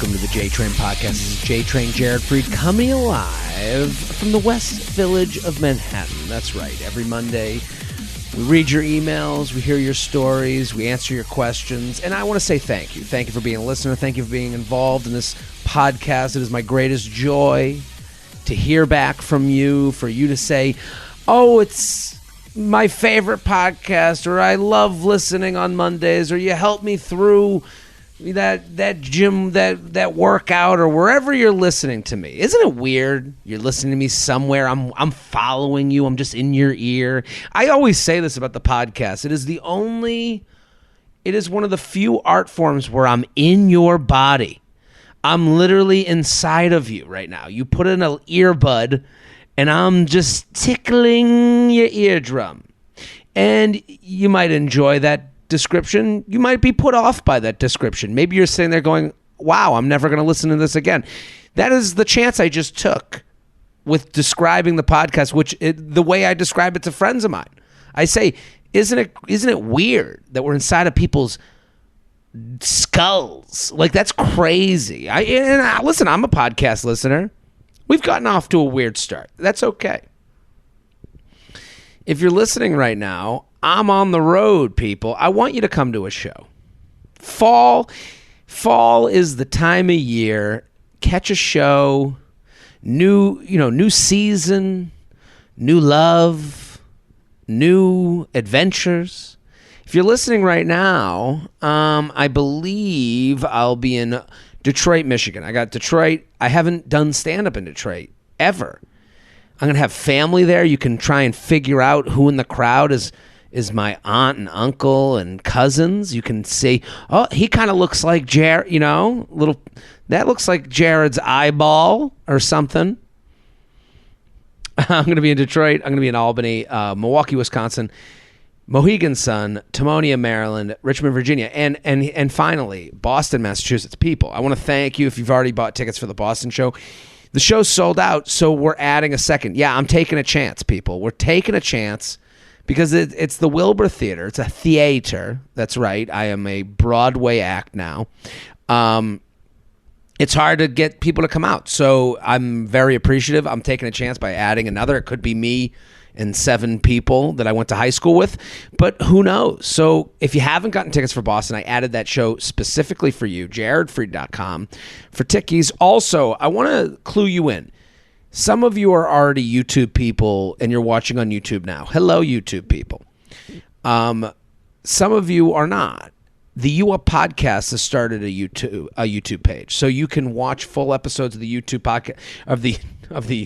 Welcome to the JTrain podcast. This is JTrain Jared Freid coming alive from the West Village of Manhattan. That's right. Every Monday, we read your emails, we hear your stories, we answer your questions, and I want to say thank you. Thank you for being a listener. Thank you for being involved in this podcast. It is my greatest joy to hear back from you, for you to say, oh, it's my favorite podcast, or I love listening on Mondays, or you help me through that gym, that workout, or wherever you're listening to me. Isn't it weird? You're listening to me somewhere. I'm following you. I'm just in your ear. I always say this about the podcast. It is one of the few art forms where I'm in your body. I'm literally inside of you right now. You put in an earbud, and I'm just tickling your eardrum. And you might enjoy that description. You might be put off by that description. Maybe you're sitting there going, wow, I'm never going to listen to this again. That is the chance I just took with describing the podcast, the way I describe it to friends of mine. I say, isn't it weird that we're inside of people's skulls? Like, that's crazy. Listen, I'm a podcast listener. We've gotten off to a weird start. That's okay. If you're listening right now, I'm on the road, people. I want you to come to a show. Fall is the time of year. Catch a show. New season, new love, new adventures. If you're listening right now, I believe I'll be in Detroit, Michigan. I got Detroit. I haven't done stand-up in Detroit ever. I'm going to have family there. You can try and figure out who in the crowd is my aunt and uncle and cousins. You can say, oh, he kind of looks like Jared, that looks like Jared's eyeball or something. I'm going to be in Detroit. I'm going to be in Albany, Milwaukee, Wisconsin, Mohegan Sun, Timonium, Maryland, Richmond, Virginia, and finally, Boston, Massachusetts. People, I want to thank you if you've already bought tickets for the Boston show. The show's sold out, so we're adding a second. Yeah, I'm taking a chance, people. We're taking a chance because it's the Wilbur Theater. It's a theater. That's right. I am a Broadway act now. It's hard to get people to come out, so I'm very appreciative. I'm taking a chance by adding another. It could be me and 7 people that I went to high school with, but who knows? So if you haven't gotten tickets for Boston, I added that show specifically for you, jaredfreid.com, for tickies. Also, I want to clue you in. Some of you are already YouTube people, and you're watching on YouTube now. Hello, YouTube people. Some of you are not. The U Up Podcast has started a YouTube page, so you can watch full episodes of the YouTube podcast of the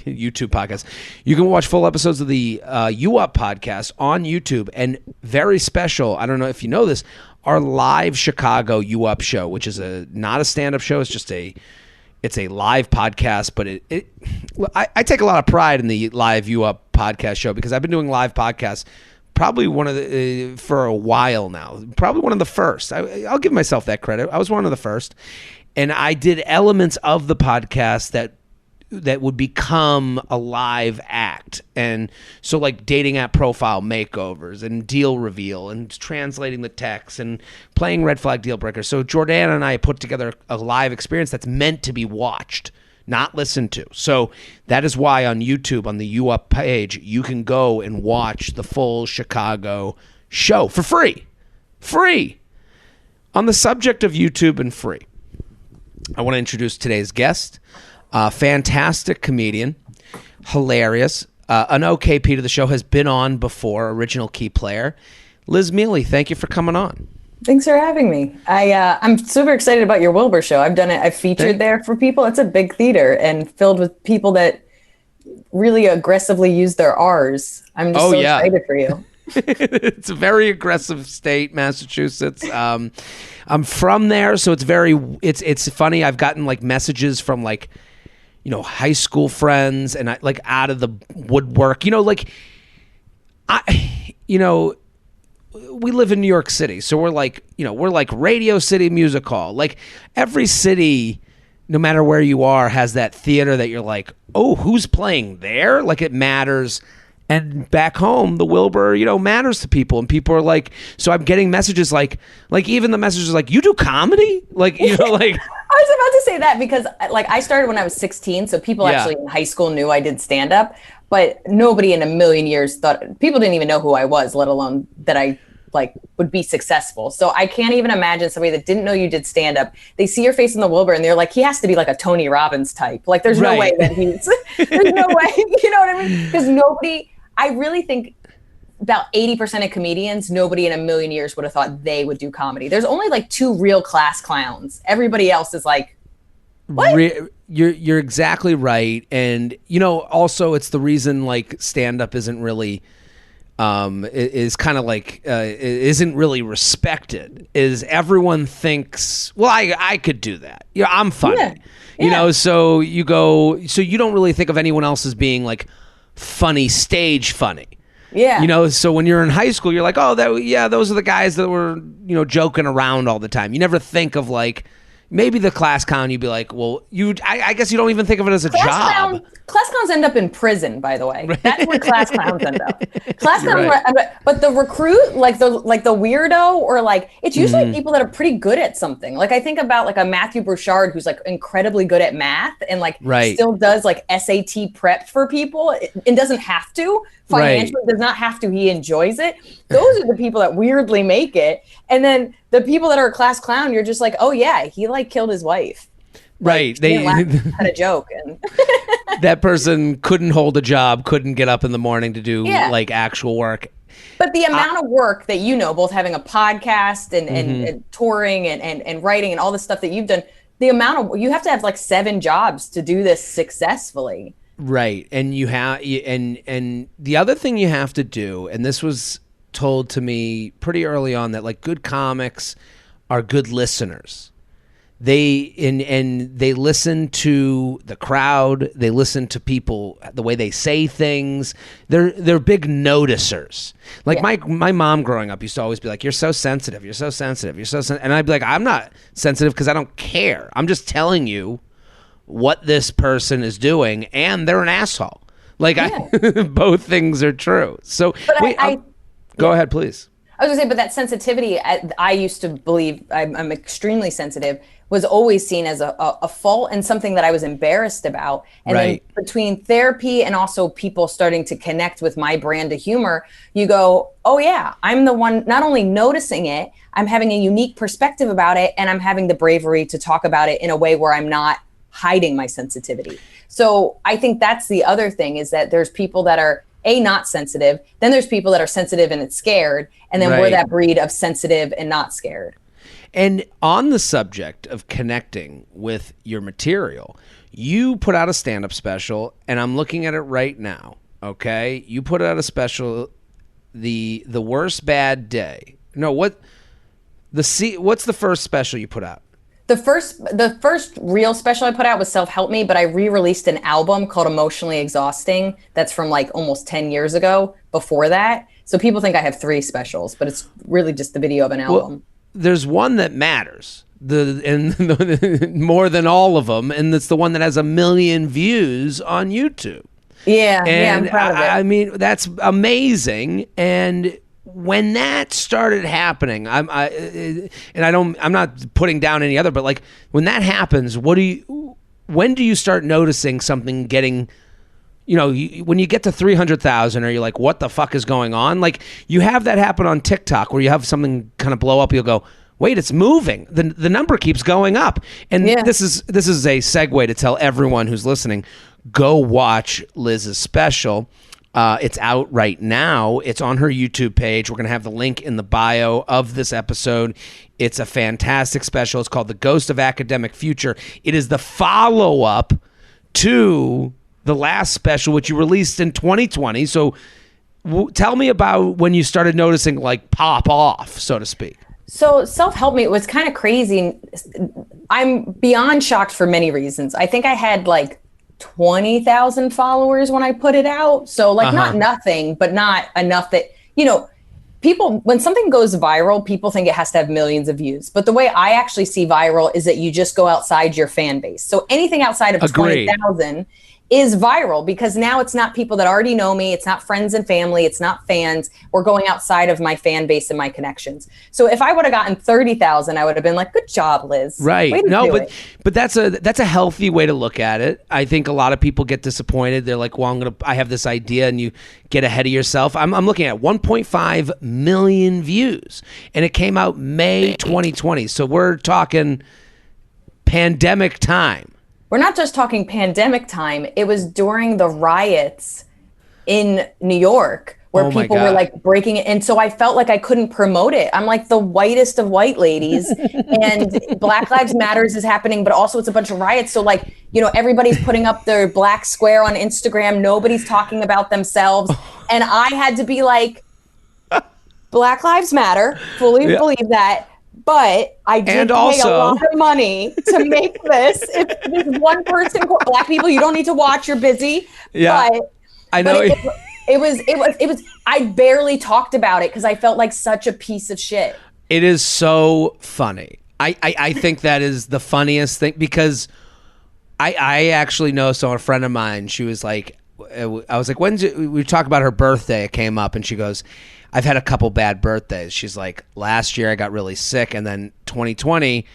YouTube podcast. You can watch full episodes of the U Up Podcast on YouTube, and very special. I don't know if you know this, our live Chicago U Up show, which is not a stand-up show. It's just it's a live podcast, but I take a lot of pride in the live U Up Podcast show because I've been doing live podcasts probably for a while now. Probably one of the first. I'll give myself that credit. I was one of the first. And I did elements of the podcast that would become a live act. And so like dating app profile makeovers and deal reveal and translating the text and playing red flag deal breakers. So Jordan and I put together a live experience that's meant to be watched, not listened to. So that is why on YouTube, on the U Up page, you can go and watch the full Chicago show for free. Free. On the subject of YouTube and free, I want to introduce today's guest, a fantastic comedian, hilarious, an OKP to the show, has been on before, original key player. Liz Mealy, thank you for coming on. Thanks for having me. I'm super excited about your Wilbur show. I've done it. I've featured there for people. It's a big theater and filled with people that really aggressively use their R's. I'm just excited for you. It's a very aggressive state, Massachusetts. I'm from there, so it's funny. I've gotten like messages from like, high school friends and out of the woodwork. We live in New York City, so we're like Radio City Music Hall. Like every city, no matter where you are, has that theater that you're like, oh, who's playing there? Like it matters And back home, the Wilbur, matters to people, and people are like, so I'm getting messages like even the messages like, you do comedy, like like. I was about to say that because like I started when I was 16, so people actually in high school knew I did stand up, but nobody in a million years thought, people didn't even know who I was, let alone that I like would be successful. So I can't even imagine somebody that didn't know you did stand up. They see your face in the Wilbur and they're like, he has to be like a Tony Robbins type. Like there's no way that he's there's no way, you know what I mean? Because I really think about 80% of comedians, nobody in a million years would have thought they would do comedy. There's only like 2 real class clowns. Everybody else is like, what? You're exactly right. And, also it's the reason like stand-up isn't really, is kind of like, isn't really respected, is everyone thinks, well, I could do that. I'm funny. Yeah. So you don't really think of anyone else as being like funny, stage funny. Yeah. So when you're in high school, you're like, oh, those are the guys that were, joking around all the time. You never think of like, maybe the class clown, you'd be like, well, I guess you don't even think of it as a job. Class clowns end up in prison, by the way. That's where class clowns end up. Class clowns, but the recruit, like the weirdo, or like, it's usually people that are pretty good at something. Like I think about like a Matthew Bouchard who's like incredibly good at math and like still does like SAT prep for people and doesn't have to. Financially does not have to. He enjoys it. Those are the people that weirdly make it. And then the people that are a class clown, you're just like, oh yeah, he like killed his wife. Right. They had a joke, and that person couldn't hold a job, couldn't get up in the morning to do like actual work. But the amount of work that both having a podcast and touring and writing and all the stuff that you've done, the amount of, you have to have like 7 jobs to do this successfully. Right. And you have, and the other thing you have to do, and this was told to me pretty early on, that like good comics are good listeners. They listen to the crowd. They listen to people, the way they say things. They're big noticers. Like my mom growing up used to always be like, "You're so sensitive. You're so sensitive. You're so sensitive." And I'd be like, "I'm not sensitive because I don't care. I'm just telling you what this person is doing, and they're an asshole." Like both things are true. So go ahead, please. I was gonna say, but that sensitivity, I used to believe, I'm extremely sensitive, was always seen as a fault and something that I was embarrassed about. And then between therapy and also people starting to connect with my brand of humor, you go, oh yeah, I'm the one not only noticing it, I'm having a unique perspective about it, and I'm having the bravery to talk about it in a way where I'm not hiding my sensitivity. So I think that's the other thing, is that there's people that are not sensitive, then there's people that are sensitive and it's scared, and then we're that breed of sensitive and not scared. And on the subject of connecting with your material, you put out a stand-up special, and I'm looking at it right now, okay? You put out a special, the worst bad day. No, what's the first special you put out? The first real special I put out was Self-Help Me, but I re-released an album called Emotionally Exhausting that's from like almost 10 years ago before that. So people think I have 3 specials, but it's really just the video of an album. Well, there's one that matters, more than all of them, and it's the one that has 1 million views on YouTube. Yeah, I'm proud of it. I mean, that's amazing. And when that started happening, I'm not putting down any other, but like when that happens, when do you start noticing something getting, when you get to 300,000, are you like, what the fuck is going on? Like you have that happen on TikTok where you have something kind of blow up. You'll go, wait, it's moving. The number keeps going up. And this is a segue to tell everyone who's listening, go watch Liz's special. It's out right now. It's on her YouTube page. We're going to have the link in the bio of this episode. It's a fantastic special. It's called The Ghost of Academic Future. It is the follow-up to the last special, which you released in 2020. So tell me about when you started noticing like pop off, so to speak. So Self-Help Me, it was kind of crazy. I'm beyond shocked for many reasons. I think I had like 20,000 followers when I put it out. So like not nothing, but not enough that, people, when something goes viral, people think it has to have millions of views. But the way I actually see viral is that you just go outside your fan base. So anything outside of 20,000 is viral because now it's not people that already know me. It's not friends and family. It's not fans. We're going outside of my fan base and my connections. So if I would have gotten 30,000, I would have been like, good job, Liz. Right. No, but that's a healthy way to look at it. I think a lot of people get disappointed. They're like, well, I have this idea, and you get ahead of yourself. I'm looking at 1.5 million views, and it came out May 2020. So we're talking pandemic time. We're not just talking pandemic time. It was during the riots in New York where people were like breaking it. And so I felt like I couldn't promote it. I'm like the whitest of white ladies and Black Lives Matters is happening, but also it's a bunch of riots. So like, you know, everybody's putting up their black square on Instagram. Nobody's talking about themselves. And I had to be like, Black Lives Matter, fully believe that. But I did pay a lot of money to make this. If this one person, Black people, you don't need to watch. You're busy. Yeah, but, I know. It was. I barely talked about it because I felt like such a piece of shit. It is so funny. I think that is the funniest thing because I actually know. So a friend of mine, she was like, I was like, we talk about her birthday. It came up, and she goes, I've had a couple bad birthdays. She's like, last year I got really sick, and then 2020,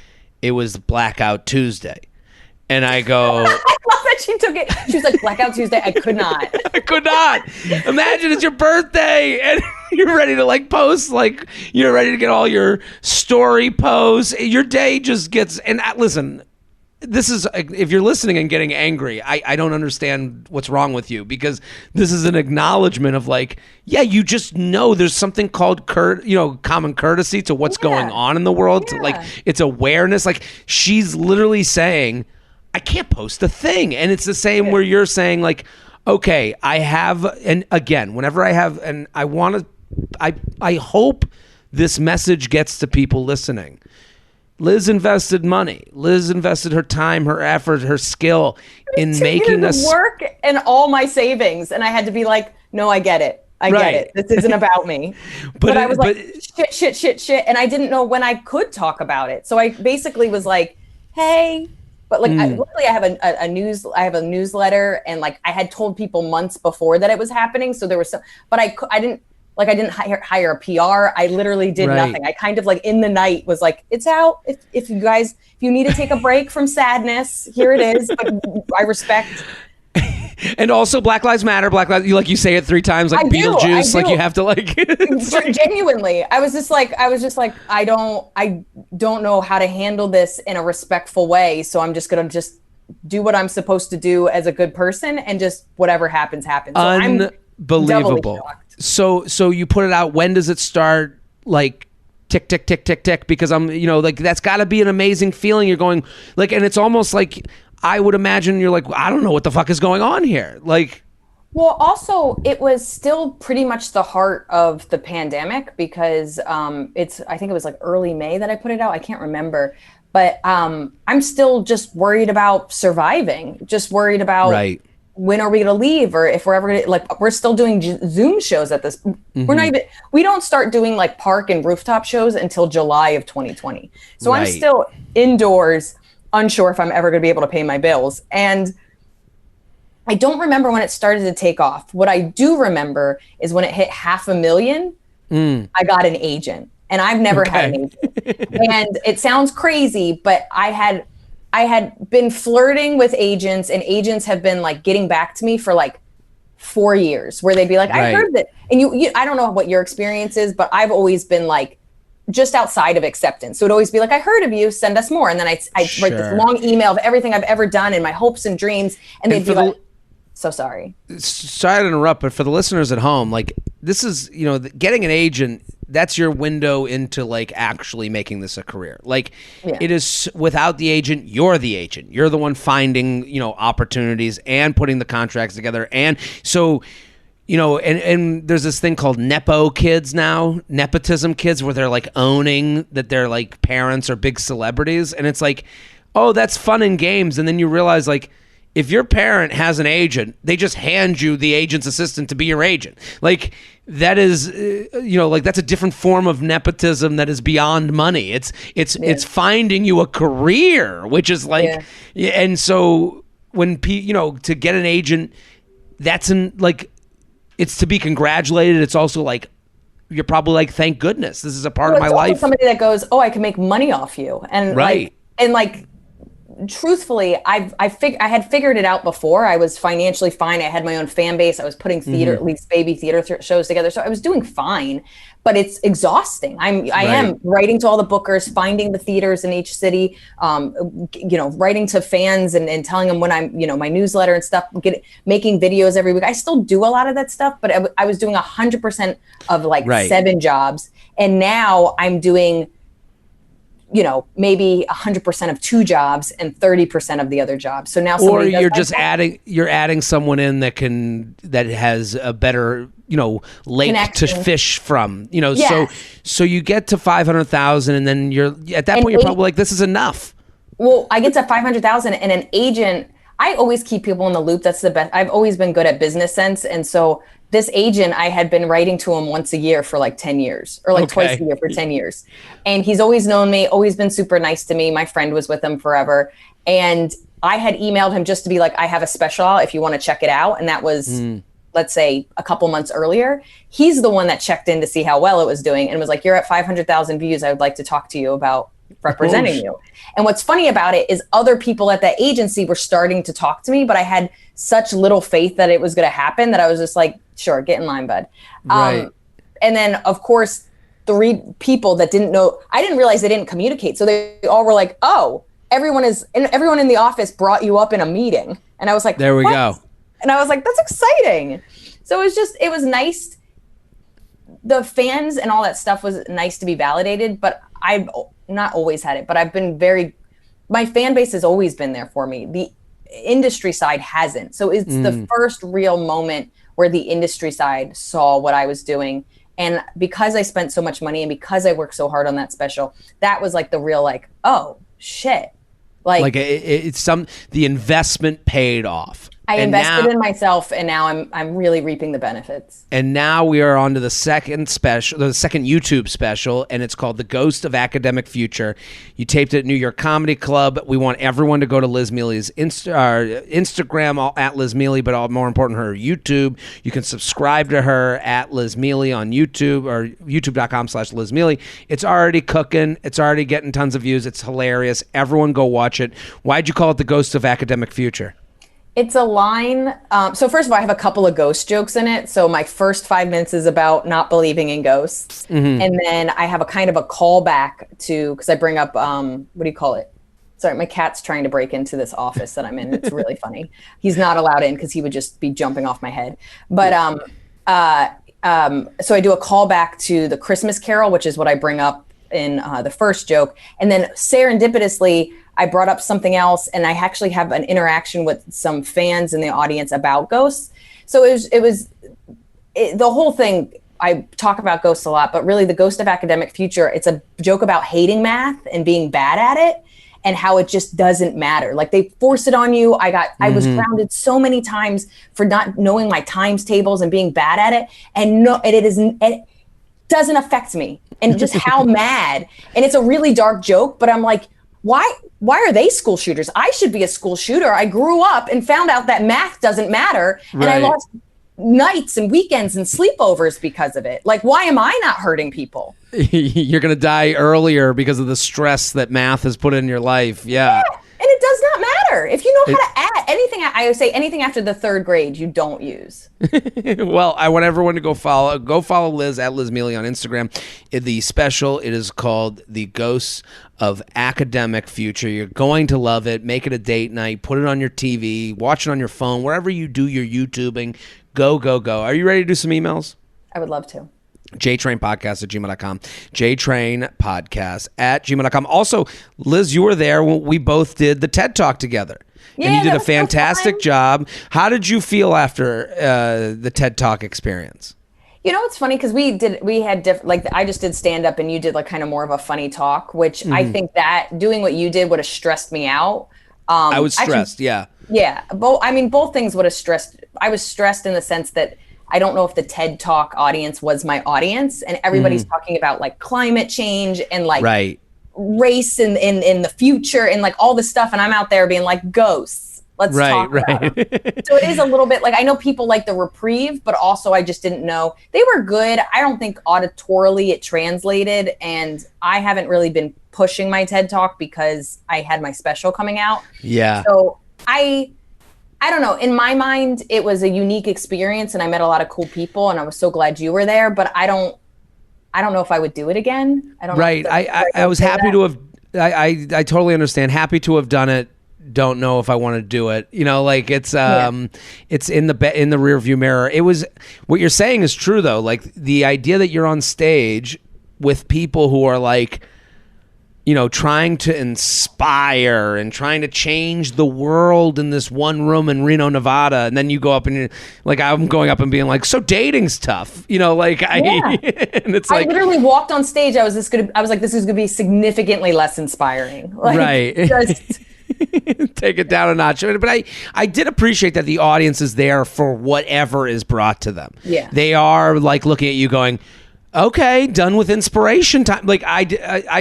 it was Blackout Tuesday. And I go... I love that she took it. She was like, Blackout Tuesday, I could not. I could not. Imagine it's your birthday, and you're ready to like post, like you're ready to get all your story posts. Your day just gets... And listen... This is, if you're listening and getting angry, I don't understand what's wrong with you because this is an acknowledgement of like, yeah, you just know there's something called common courtesy to what's going on in the world. To, like, it's awareness. Like she's literally saying, I can't post a thing. And it's the same where you're saying like, okay, I have, and again, whenever I have, and I hope this message gets to people listening. Liz invested money. Liz invested her time, her effort, her skill in making us work and all my savings. And I had to be like, no, I get it. I get it. This isn't about me. but I was like, shit. And I didn't know when I could talk about it. So I basically was like, hey, but like, luckily I have a newsletter and like I had told people months before that it was happening. So there was some, but I didn't hire a PR. I literally did nothing. I kind of like in the night was like, it's out. If you need to take a break from sadness, here it is. But I respect. And also Black Lives Matter, you say it 3 times like Beetlejuice, like you have to like genuinely. I was just like I don't know how to handle this in a respectful way. So I'm just going to do what I'm supposed to do as a good person and just whatever happens. So Unbelievable. So you put it out. When does it start? Like tick, tick, tick, tick, tick. Because I'm, like that's got to be an amazing feeling. You're going like, and it's almost like I would imagine you're like, I don't know what the fuck is going on here. Like, well, also it was still pretty much the heart of the pandemic because I think it was like early May that I put it out. I can't remember, but I'm still just worried about surviving. Just worried about. Right. When are we going to leave? Or if we're ever going to, like, we're still doing Zoom shows at this. Mm-hmm. We don't start doing like park and rooftop shows until July of 2020. So I'm still indoors, unsure if I'm ever going to be able to pay my bills. And I don't remember when it started to take off. What I do remember is when it hit 500,000, I got an agent. And I've never had an agent. And it sounds crazy, but I had been flirting with agents and agents have been like getting back to me for like 4 years where they'd be like, I heard that. And you I don't know what your experience is, but I've always been like just outside of acceptance. So it'd always be like, I heard of you, send us more. And then I'd write this long email of everything I've ever done and my hopes and dreams. And they'd be like, so sorry. Sorry to interrupt, but for the listeners at home, like this is, getting an agent, that's your window into like actually making this a career. Like it is without the agent, you're the agent. You're the one finding, opportunities and putting the contracts together. And so, and there's this thing called Nepo kids now, nepotism kids, where they're like owning that their like parents are big celebrities. And it's like, oh, that's fun and games. And then you realize like, if your parent has an agent, they just hand you the agent's assistant to be your agent. Like that is, like that's a different form of nepotism that is beyond money. It's finding you a career, which is like, and so to get an agent, that's it's to be congratulated. It's also like, you're probably like, thank goodness, this is a part of my life. Somebody that goes, oh, I can make money off you. And right. Truthfully, I had figured it out before. I was financially fine. I had my own fan base. I was putting theater, at least baby theater shows together. So I was doing fine, but it's exhausting. I am writing to all the bookers, finding the theaters in each city, writing to fans and telling them when I'm, my newsletter and stuff, making videos every week. I still do a lot of that stuff, but I was doing 100% of 7 jobs. And now I'm doing maybe 100% of 2 jobs and 30% of the other jobs. So now, or you're just adding someone in that has a better, lake connection to fish from, Yes. so you get to 500,000 and then at that point you're probably like, this is enough. Well, I get to 500,000 and an agent, I always keep people in the loop. That's the best. I've always been good at business sense. And so this agent, I had been writing to him once a year for 10 years or twice a year for 10 years. And he's always known me, always been super nice to me. My friend was with him forever. And I had emailed him just to be like, I have a special if you want to check it out. And that was, let's say, a couple months earlier. He's the one that checked in to see how well it was doing and was like, you're at 500,000 views. I would like to talk to you about representing you. And what's funny about it is other people at that agency were starting to talk to me, but I had such little faith that it was going to happen that I was just like, sure, get in line, bud. Right. And then, of course, 3 people that didn't know, I didn't realize they didn't communicate. So they all were like, oh, everyone in the office brought you up in a meeting. And I was like, there we go. And I was like, that's exciting. So it was nice. The fans and all that stuff was nice to be validated, but I've not always had it, but I've been my fan base has always been there for me. The industry side hasn't. So it's the first real moment where the industry side saw what I was doing. And because I spent so much money and because I worked so hard on that special, that was the real oh shit. The investment paid off. I invested in myself, and now I'm really reaping the benefits. And now we are on to the second YouTube special, and it's called The Ghost of Academic Future. You taped it at New York Comedy Club. We want everyone to go to Liz Mealy's Instagram at Liz Mealy, but more important, her YouTube. You can subscribe to her at Liz Mealy on YouTube or youtube.com/Liz Mealy. It's already cooking. It's already getting tons of views. It's hilarious. Everyone go watch it. Why'd you call it The Ghost of Academic Future? It's a line. So first of all, I have a couple of ghost jokes in it. So my first 5 minutes is about not believing in ghosts. Mm-hmm. And then I have a kind of a callback to, because I bring up, what do you call it? Sorry, my cat's trying to break into this office that I'm in. It's really funny. He's not allowed in because he would just be jumping off my head. But so I do a callback to the Christmas Carol, which is what I bring up in the first joke. And then serendipitously, I brought up something else, and I actually have an interaction with some fans in the audience about ghosts. So it was the whole thing. I talk about ghosts a lot, but really the Ghost of Academic Future, it's a joke about hating math and being bad at it and how it just doesn't matter. They force it on you. I was grounded so many times for not knowing my times tables and being bad at it. And it doesn't affect me, and just how mad. And it's a really dark joke, but I'm like, why are they school shooters? I should be a school shooter. I grew up and found out that math doesn't matter. Right. And I lost nights and weekends and sleepovers because of it. Why am I not hurting people? You're going to die earlier because of the stress that math has put in your life. Yeah. And it does not matter. If you know how to add anything, I would say anything after the 3rd grade, you don't use. Well, I want everyone to go follow Liz at Liz Mealy on Instagram. The special, it is called The Ghosts of Academic Future. You're going to love it. Make it a date night. Put it on your TV. Watch it on your phone. Wherever you do your YouTubing, go. Are you ready to do some emails? I would love to. JTrainPodcast@gmail.com. JTrainPodcast@gmail.com. Also, Liz, you were there when we both did the TED Talk together. Yeah, and you did a fantastic job. How did you feel after the TED Talk experience? It's funny because we had different, I just did stand up and you did kind of more of a funny talk, which I think that doing what you did would have stressed me out. I was stressed. Yeah. Yeah. Both things would have stressed. I was stressed in the sense that I don't know if the TED Talk audience was my audience, and everybody's talking about climate change and race in the future and all this stuff. And I'm out there being ghosts. Let's Right, talk about them. right. So it is a little bit like, I know people like the reprieve, but also I just didn't know. They were good. I don't think auditorily it translated. And I haven't really been pushing my TED Talk because I had my special coming out. Yeah. So I don't know. In my mind, it was a unique experience and I met a lot of cool people and I was so glad you were there, but I don't know if I would do it again. I don't know. Right. I was happy to have, I totally understand. Happy to have done it. Don't know if I want to do it. You know, like it's in the rear view mirror. It was, what you're saying is true though. Like the idea that you're on stage with people who are like, you know, trying to inspire and trying to change the world in this one room in Reno, Nevada. And then you go up and you're like, I'm going up and being like, so dating's tough, you know, like and it's like, I literally walked on stage. I was like, this is going to be significantly less inspiring. Like, right. Just take it down a notch. But I did appreciate that the audience is there for whatever is brought to them. Yeah. They are like looking at you going, okay, done with inspiration time. Like I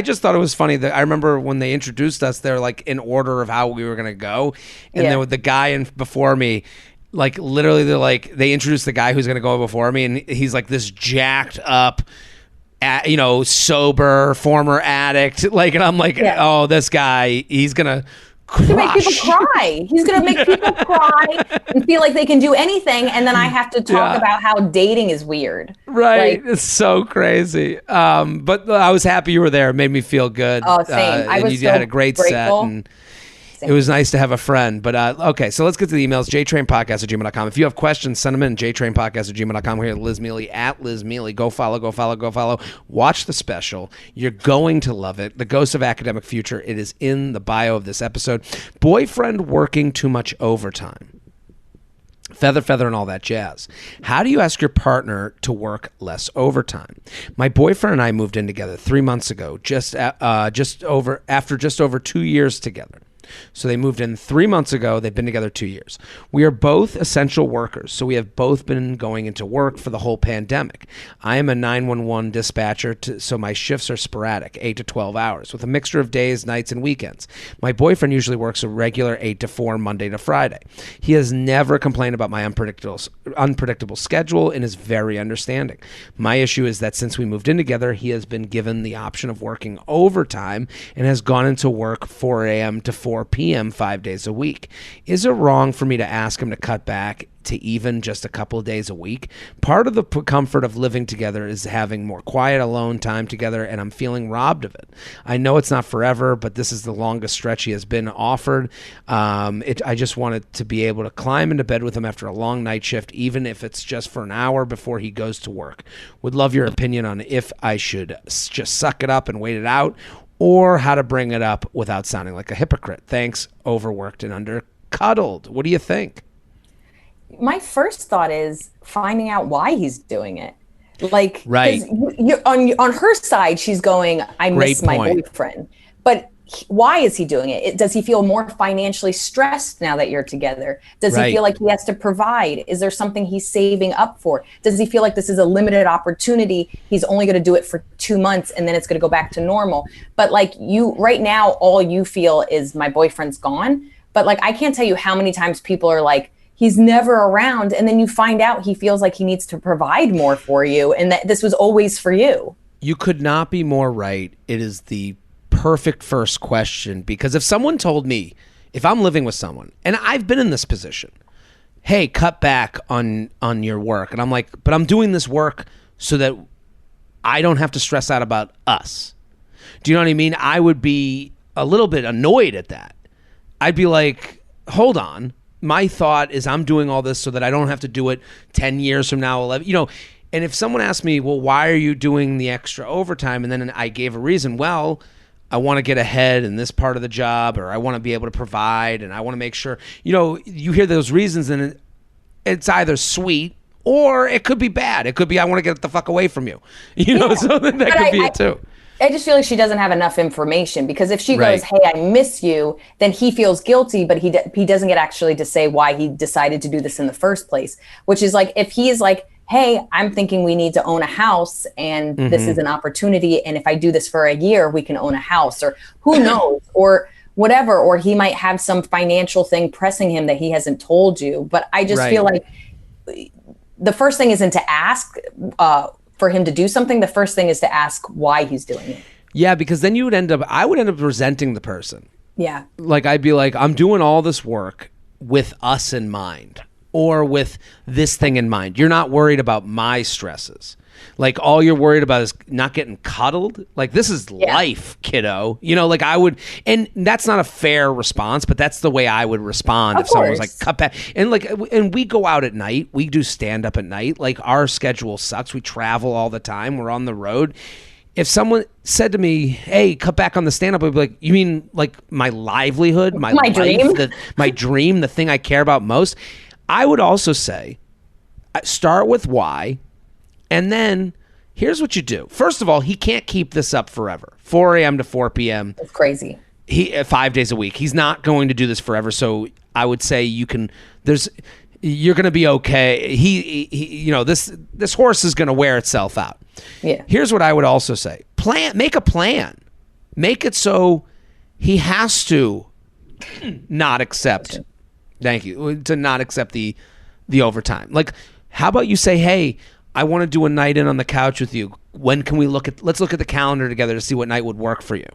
just thought it was funny that I remember when they introduced us, they're like in order of how we were going to go. And then with the guy before me, like literally they introduced the guy who's going to go before me. And he's like this jacked up, you know, sober former addict. Like, and I'm like, oh, this guy, he's going to make people cry. He's going to make people cry and feel like they can do anything. And then I have to talk about how dating is weird. Right. Like, it's so crazy. But I was happy you were there. It made me feel good. Oh, same. I was you had a great grateful. set. And it was nice to have a friend. But okay, so let's get to the emails. JTrainPodcast@gmail.com. If you have questions, send them in. JTrainPodcast@gmail.com. We're here at Liz Mealy, at Liz Mealy. Go follow. Watch the special. You're going to love it. The Ghost of Academic Future. It is in the bio of this episode. Boyfriend working too much overtime. Feather, and all that jazz. How do you ask your partner to work less overtime? My boyfriend and I moved in together 3 months ago, after just over 2 years together. So they moved in 3 months ago. They've been together 2 years. We are both essential workers, so we have both been going into work for the whole pandemic. I am a 911 dispatcher, so my shifts are sporadic, 8 to 12 hours, with a mixture of days, nights, and weekends. My boyfriend usually works a regular 8 to 4 Monday to Friday. He has never complained about my unpredictable schedule and is very understanding. My issue is that since we moved in together, he has been given the option of working overtime and has gone into work 4 a.m. to 4 p.m. 5 days a week. Is it wrong for me to ask him to cut back to even just a couple of days a week? Part of the comfort of living together is having more quiet, alone time together, and I'm feeling robbed of it. I know it's not forever, but this is the longest stretch he has been offered. I just wanted to be able to climb into bed with him after a long night shift, even if it's just for an hour before he goes to work. Would love your opinion on if I should just suck it up and wait it out, or how to bring it up without sounding like a hypocrite. Thanks, overworked and undercuddled. What do you think? My first thought is finding out why he's doing it. Like, right. On her side, she's going, I miss my boyfriend. But why is he doing it? Does he feel more financially stressed now that you're together? Does he feel like he has to provide? Is there something he's saving up for? Does he feel like this is a limited opportunity? He's only going to do it for 2 months and then it's going to go back to normal. But like right now, all you feel is my boyfriend's gone. But like, I can't tell you how many times people are like, he's never around. And then you find out he feels like he needs to provide more for you and that this was always for you. You could not be more right. It is the perfect first question, because if someone told me, if I'm living with someone and I've been in this position, hey, cut back on your work, and I'm like, but I'm doing this work so that I don't have to stress out about us. Do you know what I mean? I would be a little bit annoyed at that. I'd be like, hold on, my thought is I'm doing all this so that I don't have to do it 10 years from now, 11, you know. And if someone asked me, well, why are you doing the extra overtime? And then I gave a reason, well, I want to get ahead in this part of the job, or I want to be able to provide, and I want to make sure, you know, you hear those reasons and it's either sweet or it could be bad. It could be, I want to get the fuck away from you. You know, so that could be it too. I just feel like she doesn't have enough information, because if she goes, hey, I miss you, then he feels guilty, but he doesn't get actually to say why he decided to do this in the first place, which is like, if he is like, hey, I'm thinking we need to own a house and this is an opportunity. And if I do this for a year, we can own a house, or who knows, or whatever, or he might have some financial thing pressing him that he hasn't told you. But I just feel like the first thing isn't to ask for him to do something. The first thing is to ask why he's doing it. Yeah, because then I would end up resenting the person. Yeah. Like, I'd be like, I'm doing all this work with us in mind, or with this thing in mind. You're not worried about my stresses. Like, all you're worried about is not getting cuddled. Like, this is life, kiddo. You know, like, I would, and that's not a fair response, but that's the way I would respond if someone was like, cut back. And like, and we go out at night. We do stand up at night. Like, our schedule sucks. We travel all the time. We're on the road. If someone said to me, hey, cut back on the stand up, I'd be like, you mean like my livelihood, my life, dream, my dream, the thing I care about most? I would also say, start with why. And then here's what you do. First of all, he can't keep this up forever. 4 a.m. to 4 p.m. It's crazy. 5 days a week. He's not going to do this forever. So I would say you're going to be okay. This horse is going to wear itself out. Yeah. Here's what I would also say. Make a plan. Make it so he has to not accept. Thank you. To not accept the overtime. Like, how about you say, hey, I want to do a night in on the couch with you. When can we let's look at the calendar together to see what night would work for you.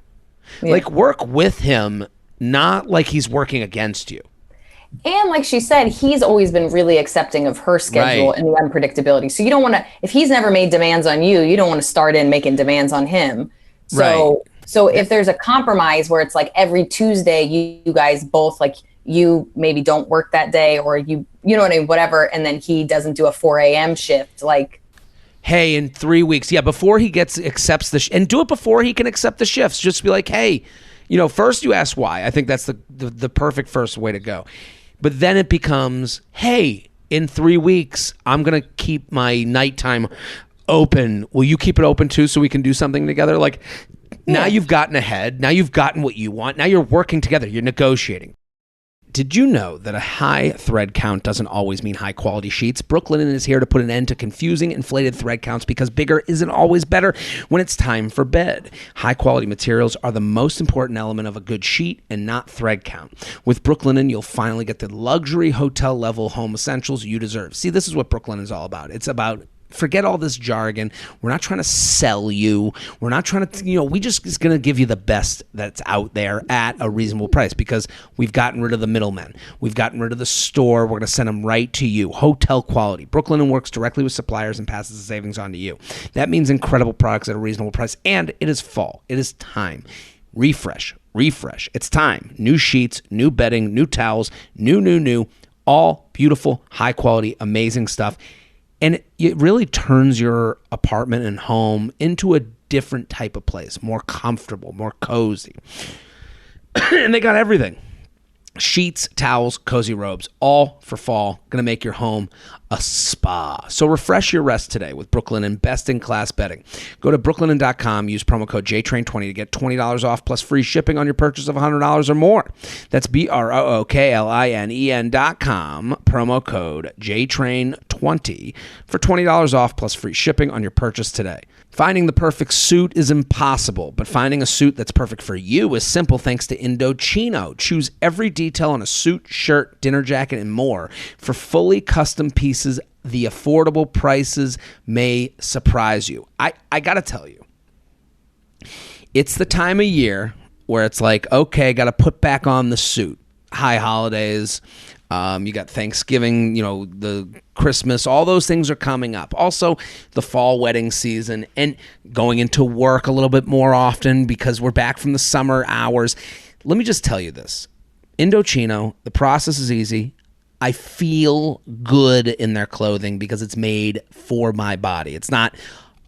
Yeah. Like, work with him, not like he's working against you. And like she said, he's always been really accepting of her schedule and the unpredictability. So you don't want to, if he's never made demands on you, you don't want to start in making demands on him. So if there's a compromise where it's like every Tuesday, you guys both, like, you maybe don't work that day, or you know what I mean, whatever, and then he doesn't do a 4 a.m. shift, like, hey, in 3 weeks, before he accepts and do it before he can accept the shifts. Just be like, hey, first you ask why. I think that's the perfect first way to go. But then it becomes, hey, in 3 weeks, I'm going to keep my nighttime open. Will you keep it open too, so we can do something together? Like, now you've gotten ahead. Now you've gotten what you want. Now you're working together. You're negotiating. Did you know that a high thread count doesn't always mean high quality sheets? Brooklinen is here to put an end to confusing inflated thread counts, because bigger isn't always better when it's time for bed. High quality materials are the most important element of a good sheet, and not thread count. With Brooklinen, you'll finally get the luxury hotel level home essentials you deserve. See, this is what Brooklinen is all about. It's about, forget all this jargon. We're not trying to sell you. We're not trying to, we just is going to give you the best that's out there at a reasonable price, because we've gotten rid of the middlemen. We've gotten rid of the store. We're going to send them right to you. Hotel quality. Brooklinen works directly with suppliers and passes the savings on to you. That means incredible products at a reasonable price. And it is fall. It is time. Refresh. It's time. New sheets, new bedding, new towels, new. All beautiful, high quality, amazing stuff. And it really turns your apartment and home into a different type of place, more comfortable, more cozy. And they got everything. Sheets, towels, cozy robes, all for fall. Going to make your home a spa. So refresh your rest today with Brooklinen best-in-class bedding. Go to brooklinen.com, use promo code JTrain20 to get $20 off plus free shipping on your purchase of $100 or more. That's BROOKLINEN.com, promo code JTrain20 for $20 off plus free shipping on your purchase today. Finding the perfect suit is impossible, but finding a suit that's perfect for you is simple thanks to Indochino. Choose every detail on a suit, shirt, dinner jacket, and more. For fully custom pieces, the affordable prices may surprise you. I got to tell you, it's the time of year where it's like, okay, got to put back on the suit. High holidays, you got Thanksgiving, the Christmas, all those things are coming up. Also, the fall wedding season and going into work a little bit more often because we're back from the summer hours. Let me just tell you this. Indochino, the process is easy. I feel good in their clothing because it's made for my body. It's not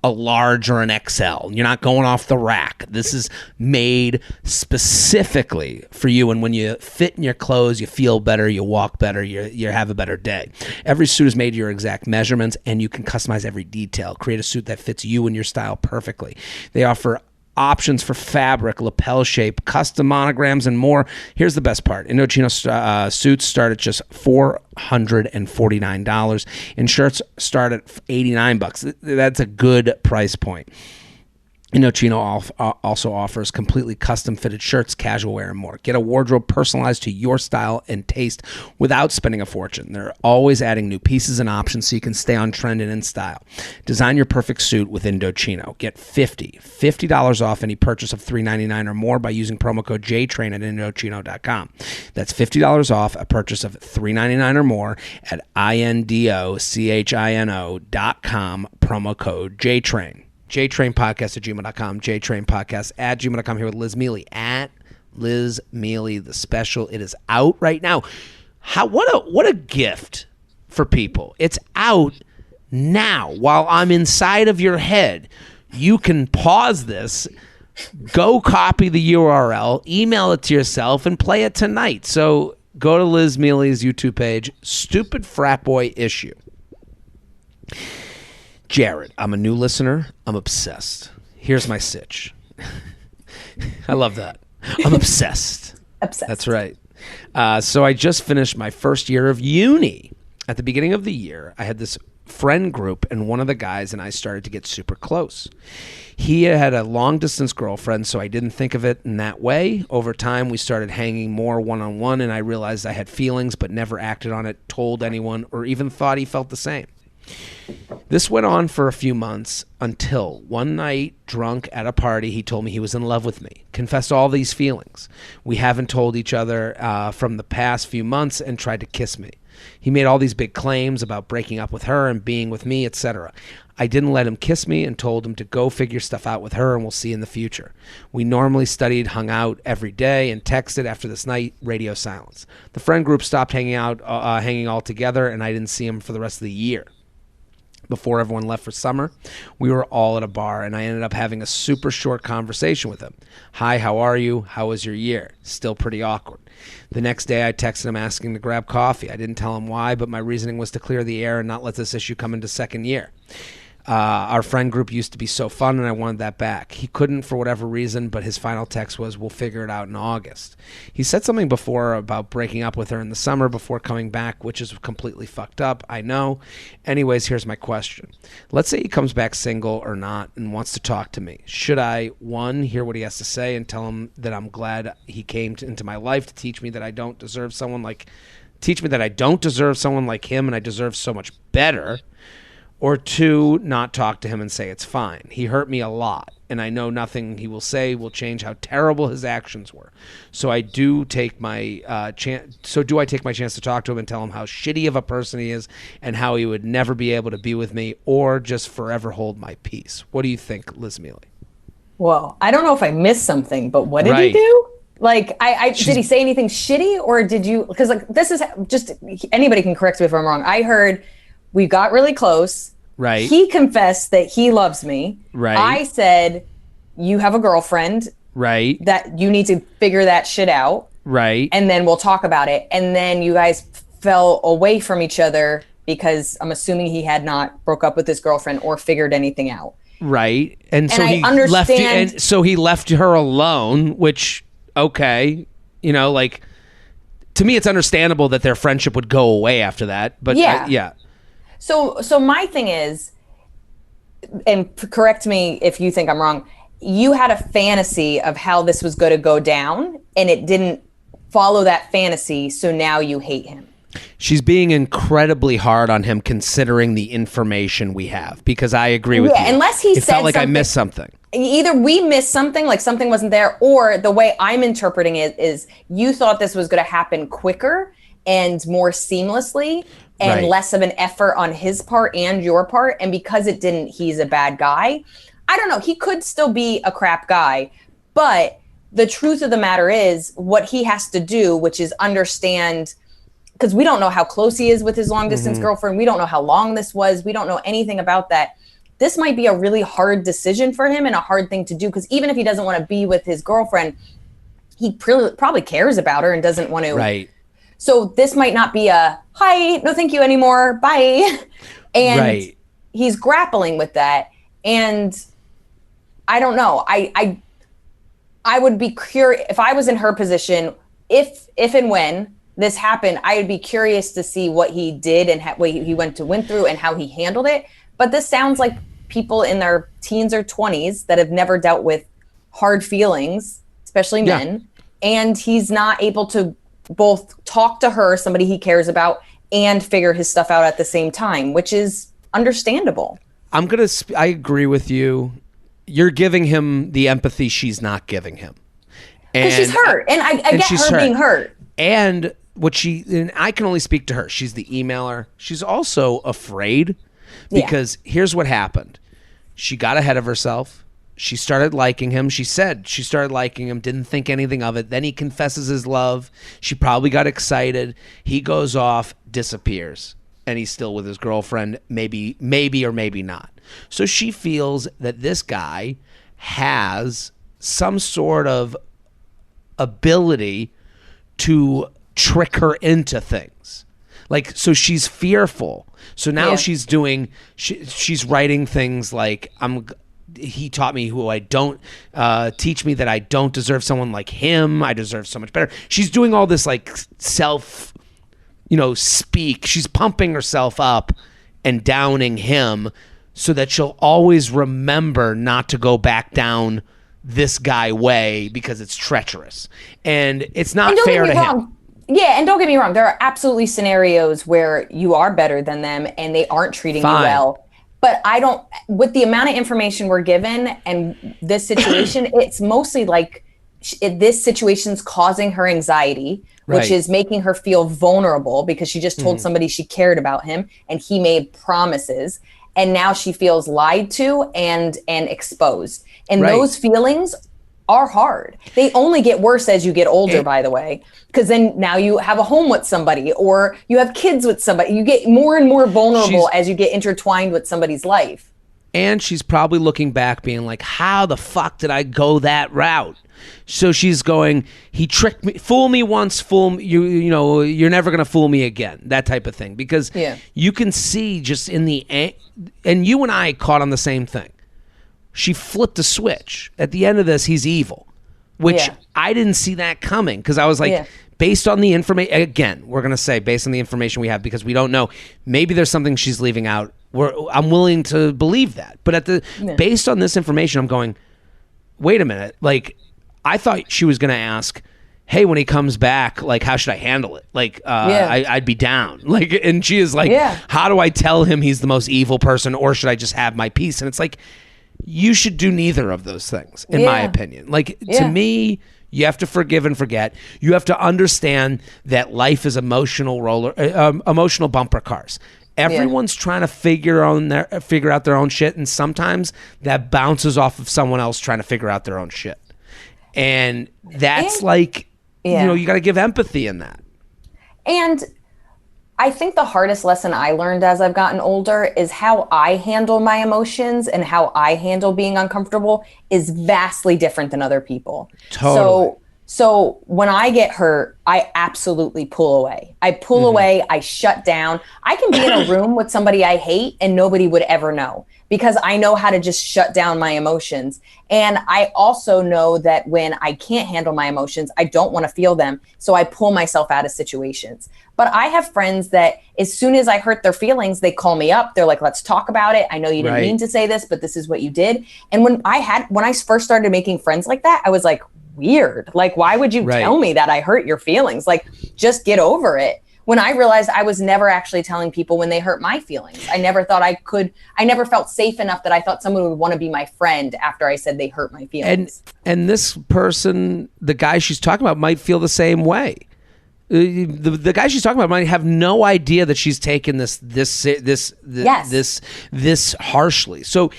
a large or an XL. You're not going off the rack. This is made specifically for you. And when you fit in your clothes, you feel better, you walk better, you have a better day. Every suit is made to your exact measurements, and you can customize every detail. Create a suit that fits you and your style perfectly. They offer options for fabric, lapel shape, custom monograms, and more. Here's the best part. Indochino suits start at just $449, and shirts start at $89. That's a good price point. Indochino also offers completely custom-fitted shirts, casual wear, and more. Get a wardrobe personalized to your style and taste without spending a fortune. They're always adding new pieces and options so you can stay on trend and in style. Design your perfect suit with Indochino. Get $50 off any purchase of $3.99 or more by using promo code JTrain at Indochino.com. That's $50 off a purchase of $3.99 or more at INDOCHINO.com, promo code JTrain. JTrain Podcast at gmail.com, JTrain Podcast at gmail.com. Here with Liz Mealy at Liz Mealy, the special. It is out right now. What a gift for people. It's out now while I'm inside of your head. You can pause this, go copy the URL, email it to yourself, and play it tonight. So go to Liz Mealy's YouTube page, Stupid Frat Boy Issue. Jared, I'm a new listener. I'm obsessed. Here's my sitch. I love that. I'm obsessed. Obsessed. That's right. So I just finished my first year of uni. At the beginning of the year, I had this friend group, and one of the guys and I started to get super close. He had a long-distance girlfriend, so I didn't think of it in that way. Over time, we started hanging more one-on-one, and I realized I had feelings but never acted on it, told anyone, or even thought he felt the same. This went on for a few months until one night, drunk at a party, he told me he was in love with me, confessed all these feelings. We haven't told each other from the past few months and tried to kiss me. He made all these big claims about breaking up with her and being with me, etc. I didn't let him kiss me and told him to go figure stuff out with her and we'll see in the future. We normally studied, hung out every day, and texted. After this night, radio silence. The friend group stopped hanging all together, and I didn't see him for the rest of the year. Before everyone left for summer, we were all at a bar, and I ended up having a super short conversation with him. Hi, how are you? How was your year? Still pretty awkward. The next day, I texted him asking to grab coffee. I didn't tell him why, but my reasoning was to clear the air and not let this issue come into second year. Our friend group used to be so fun, and I wanted that back. He couldn't for whatever reason, but his final text was, we'll figure it out in August. He said something before about breaking up with her in the summer before coming back, which is completely fucked up, I know. Anyways, here's my question. Let's say he comes back single or not and wants to talk to me. Should I, one, hear what he has to say and tell him that I'm glad he came into my life to teach me that I don't deserve someone like him and I deserve so much better? Or two, not talk to him and say it's fine. He hurt me a lot, and I know nothing he will say will change how terrible his actions were. So I do take my chance. So do I take my chance to talk to him and tell him how shitty of a person he is and how he would never be able to be with me, or just forever hold my peace? What do you think, Liz Mealy? Well, I don't know if I missed something, but what did he do? Like, did he say anything shitty, or did you? Because like this is just anybody can correct me if I'm wrong. I heard. We got really close. Right. He confessed that he loves me. Right. I said, you have a girlfriend. Right. That you need to figure that shit out. Right. And then we'll talk about it. And then you guys fell away from each other because I'm assuming he had not broke up with his girlfriend or figured anything out. Right. And so he left you, and so he left her alone, which, okay, like, to me it's understandable that their friendship would go away after that. But yeah. So my thing is, and correct me if you think I'm wrong, you had a fantasy of how this was going to go down, and it didn't follow that fantasy, so now you hate him. She's being incredibly hard on him considering the information we have, because I agree with you. Unless he said felt like something, I missed something. Either we missed something, like something wasn't there, or the way I'm interpreting it is you thought this was going to happen quicker and more seamlessly, and less of an effort on his part and your part. And because it didn't, he's a bad guy. I don't know. He could still be a crap guy. But the truth of the matter is what he has to do, which is understand, because we don't know how close he is with his long distance girlfriend. We don't know how long this was. We don't know anything about that. This might be a really hard decision for him and a hard thing to do, because even if he doesn't want to be with his girlfriend, he probably cares about her and doesn't want to. Right. So this might not be a, hi, no thank you anymore, bye. And he's grappling with that. And I don't know. I would be curious, if I was in her position, if and when this happened, I would be curious to see what he did and what he went through and how he handled it. But this sounds like people in their teens or 20s that have never dealt with hard feelings, especially men, and he's not able to both talk to her, somebody he cares about, and figure his stuff out at the same time, which is understandable. I agree with you. You're giving him the empathy she's not giving him. Because she's hurt, and I get her being hurt. And and I can only speak to her. She's the emailer. She's also afraid because here's what happened. She got ahead of herself. She started liking him. She said she started liking him, didn't think anything of it. Then he confesses his love. She probably got excited. He goes off, disappears, and he's still with his girlfriend, maybe or maybe not. So she feels that this guy has some sort of ability to trick her into things. Like, so she's fearful. So now she's writing things like, he taught me who I don't, teach me that I don't deserve someone like him. I deserve so much better. She's doing all this like self, speak. She's pumping herself up and downing him so that she'll always remember not to go back down this guy way because it's treacherous. And it's not fair to him. Yeah, and don't get me wrong. There are absolutely scenarios where you are better than them and they aren't treating you well. But with the amount of information we're given and this situation, it's mostly like this situation's causing her anxiety, which is making her feel vulnerable because she just told somebody she cared about him and he made promises. And now she feels lied to and exposed. And those feelings are hard. They only get worse as you get older, by the way, because then now you have a home with somebody or you have kids with somebody. You get more and more vulnerable as you get intertwined with somebody's life. And she's probably looking back being like, how the fuck did I go that route? So she's going, he tricked me, fool me once, you're never going to fool me again. That type of thing. Because you can see just in and you and I caught on the same thing. She flipped a switch. At the end of this, he's evil, which I didn't see that coming because I was like, based on the information, again, we're going to say based on the information we have because we don't know. Maybe there's something she's leaving out. I'm willing to believe that. But based on this information, I'm going, wait a minute. Like, I thought she was going to ask, hey, when he comes back, like, how should I handle it? Like, I'd be down. Like, and she is like, how do I tell him he's the most evil person or should I just have my peace? And it's like, you should do neither of those things, in my opinion. Like, to me, you have to forgive and forget. You have to understand that life is emotional bumper cars. Everyone's trying to figure out their own shit, and sometimes that bounces off of someone else trying to figure out their own shit. And that's you got to give empathy in that. And I think the hardest lesson I learned as I've gotten older is how I handle my emotions and how I handle being uncomfortable is vastly different than other people. Totally. So when I get hurt, I absolutely pull away. I pull away, I shut down. I can be in a room with somebody I hate and nobody would ever know because I know how to just shut down my emotions. And I also know that when I can't handle my emotions, I don't want to feel them. So I pull myself out of situations. But I have friends that as soon as I hurt their feelings, they call me up. They're like, let's talk about it. I know you didn't mean to say this, but this is what you did. And when I first started making friends like that, I was like, weird. Like, why would you tell me that I hurt your feelings? Like, just get over it. When I realized I was never actually telling people when they hurt my feelings. I never thought I never felt safe enough that I thought someone would want to be my friend after I said they hurt my feelings. And this person, the guy she's talking about, might feel the same way. The guy she's talking about might have no idea that she's taken this harshly. So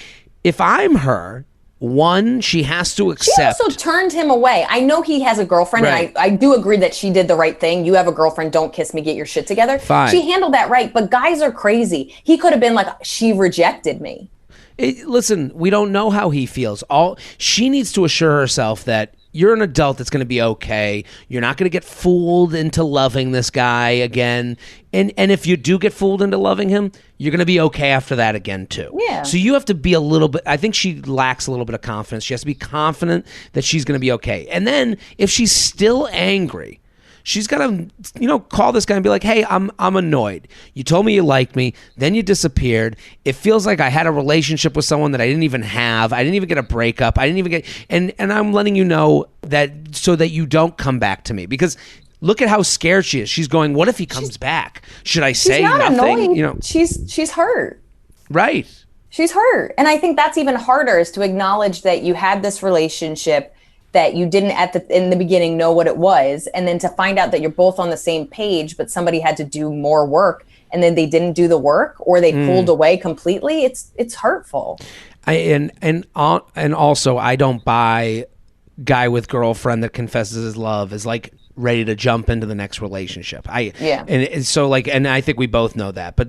if I'm her, one, she has to accept. She also turned him away. I know he has a girlfriend, and I do agree that she did the right thing. You have a girlfriend, don't kiss me, get your shit together. Fine. She handled that right, but guys are crazy. He could have been like, she rejected me. Listen, we don't know how he feels. She needs to assure herself that you're an adult that's going to be okay. You're not going to get fooled into loving this guy again. And if you do get fooled into loving him, you're going to be okay after that again too. Yeah. So you have to be a little bit, I think she lacks a little bit of confidence. She has to be confident that she's going to be okay. And then if she's still angry, she's got to, call this guy and be like, hey, I'm annoyed. You told me you liked me, then you disappeared. It feels like I had a relationship with someone that I didn't even have. I didn't even get a breakup. I didn't even get, and I'm letting you know that so that you don't come back to me, because look at how scared she is. She's going, what if he comes back? Should I say nothing? Annoyed. She's hurt. Right. She's hurt. And I think that's even harder, is to acknowledge that you had this relationship that you didn't in the beginning know what it was, and then to find out that you're both on the same page, but somebody had to do more work and then they didn't do the work, or they pulled away completely. It's hurtful. And also, I don't buy guy with girlfriend that confesses his love is like ready to jump into the next relationship. And so and I think we both know that, but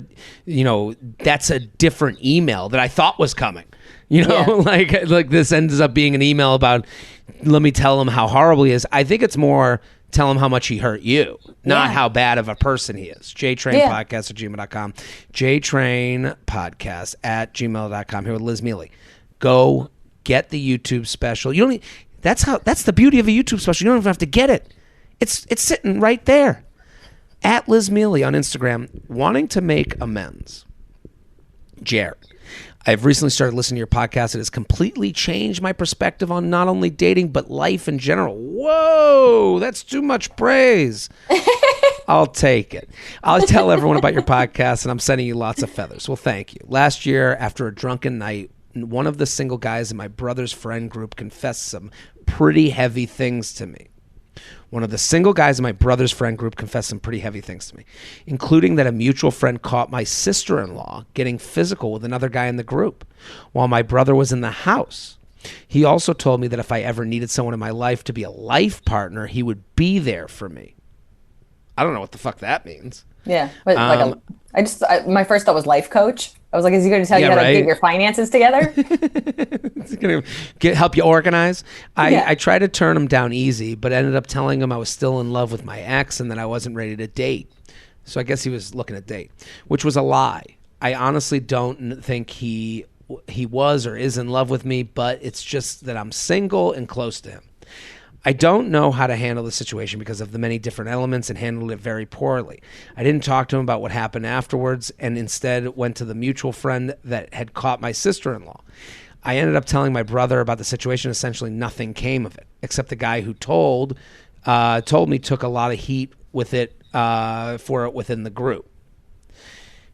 that's a different email that I thought was coming. Like this ends up being an email about, let me tell him how horrible he is. I think it's more, tell him how much he hurt you, not how bad of a person he is. JTrain podcast at gmail.com. JTrain podcast at gmail.com. Here with Liz Mealy. Go get the YouTube special. You don't need, that's the beauty of a YouTube special. You don't even have to get it. It's sitting right there. At Liz Mealy on Instagram, wanting to make amends. Jared, I've recently started listening to your podcast. It has completely changed my perspective on not only dating, but life in general. Whoa, that's too much praise. I'll take it. I'll tell everyone about your podcast, and I'm sending you lots of feathers. Well, thank you. Last year, after a drunken night, one of the single guys in my brother's friend group confessed some pretty heavy things to me. One of the single guys in my brother's friend group confessed some pretty heavy things to me, including that a mutual friend caught my sister-in-law getting physical with another guy in the group while my brother was in the house. He also told me that if I ever needed someone in my life to be a life partner, he would be there for me. I don't know what the fuck that means. Yeah. But my first thought was life coach. I was like, is he going to tell you how to get your finances together? Is he going to help you organize? I tried to turn him down easy, but ended up telling him I was still in love with my ex and that I wasn't ready to date. So I guess he was looking to date, which was a lie. I honestly don't think he was or is in love with me, but it's just that I'm single and close to him. I don't know how to handle the situation because of the many different elements and handled it very poorly. I didn't talk to him about what happened afterwards and instead went to the mutual friend that had caught my sister-in-law. I ended up telling my brother about the situation. Essentially nothing came of it, except the guy who told me took a lot of heat with it for it within the group.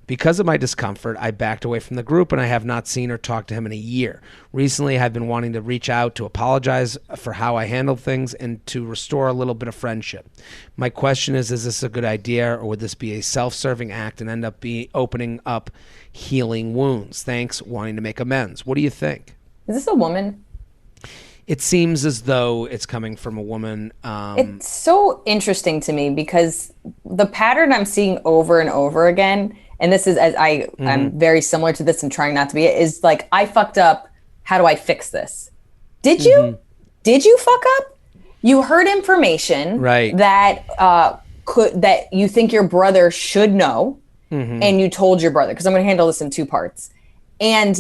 Because of my discomfort, I backed away from the group and I have not seen or talked to him in a year. Recently, I've been wanting to reach out to apologize for how I handled things and to restore a little bit of friendship. My question is this a good idea, or would this be a self-serving act and end up opening up healing wounds? Thanks, wanting to make amends. What do you think? Is this a woman? It seems as though it's coming from a woman. It's so interesting to me because the pattern I'm seeing over and over again, and this is I'm very similar to this and trying not to be, is like, I fucked up. How do I fix this? Did you? Mm-hmm. Did you fuck up? You heard information that that you think your brother should know, and you told your brother, because I'm going to handle this in two parts. And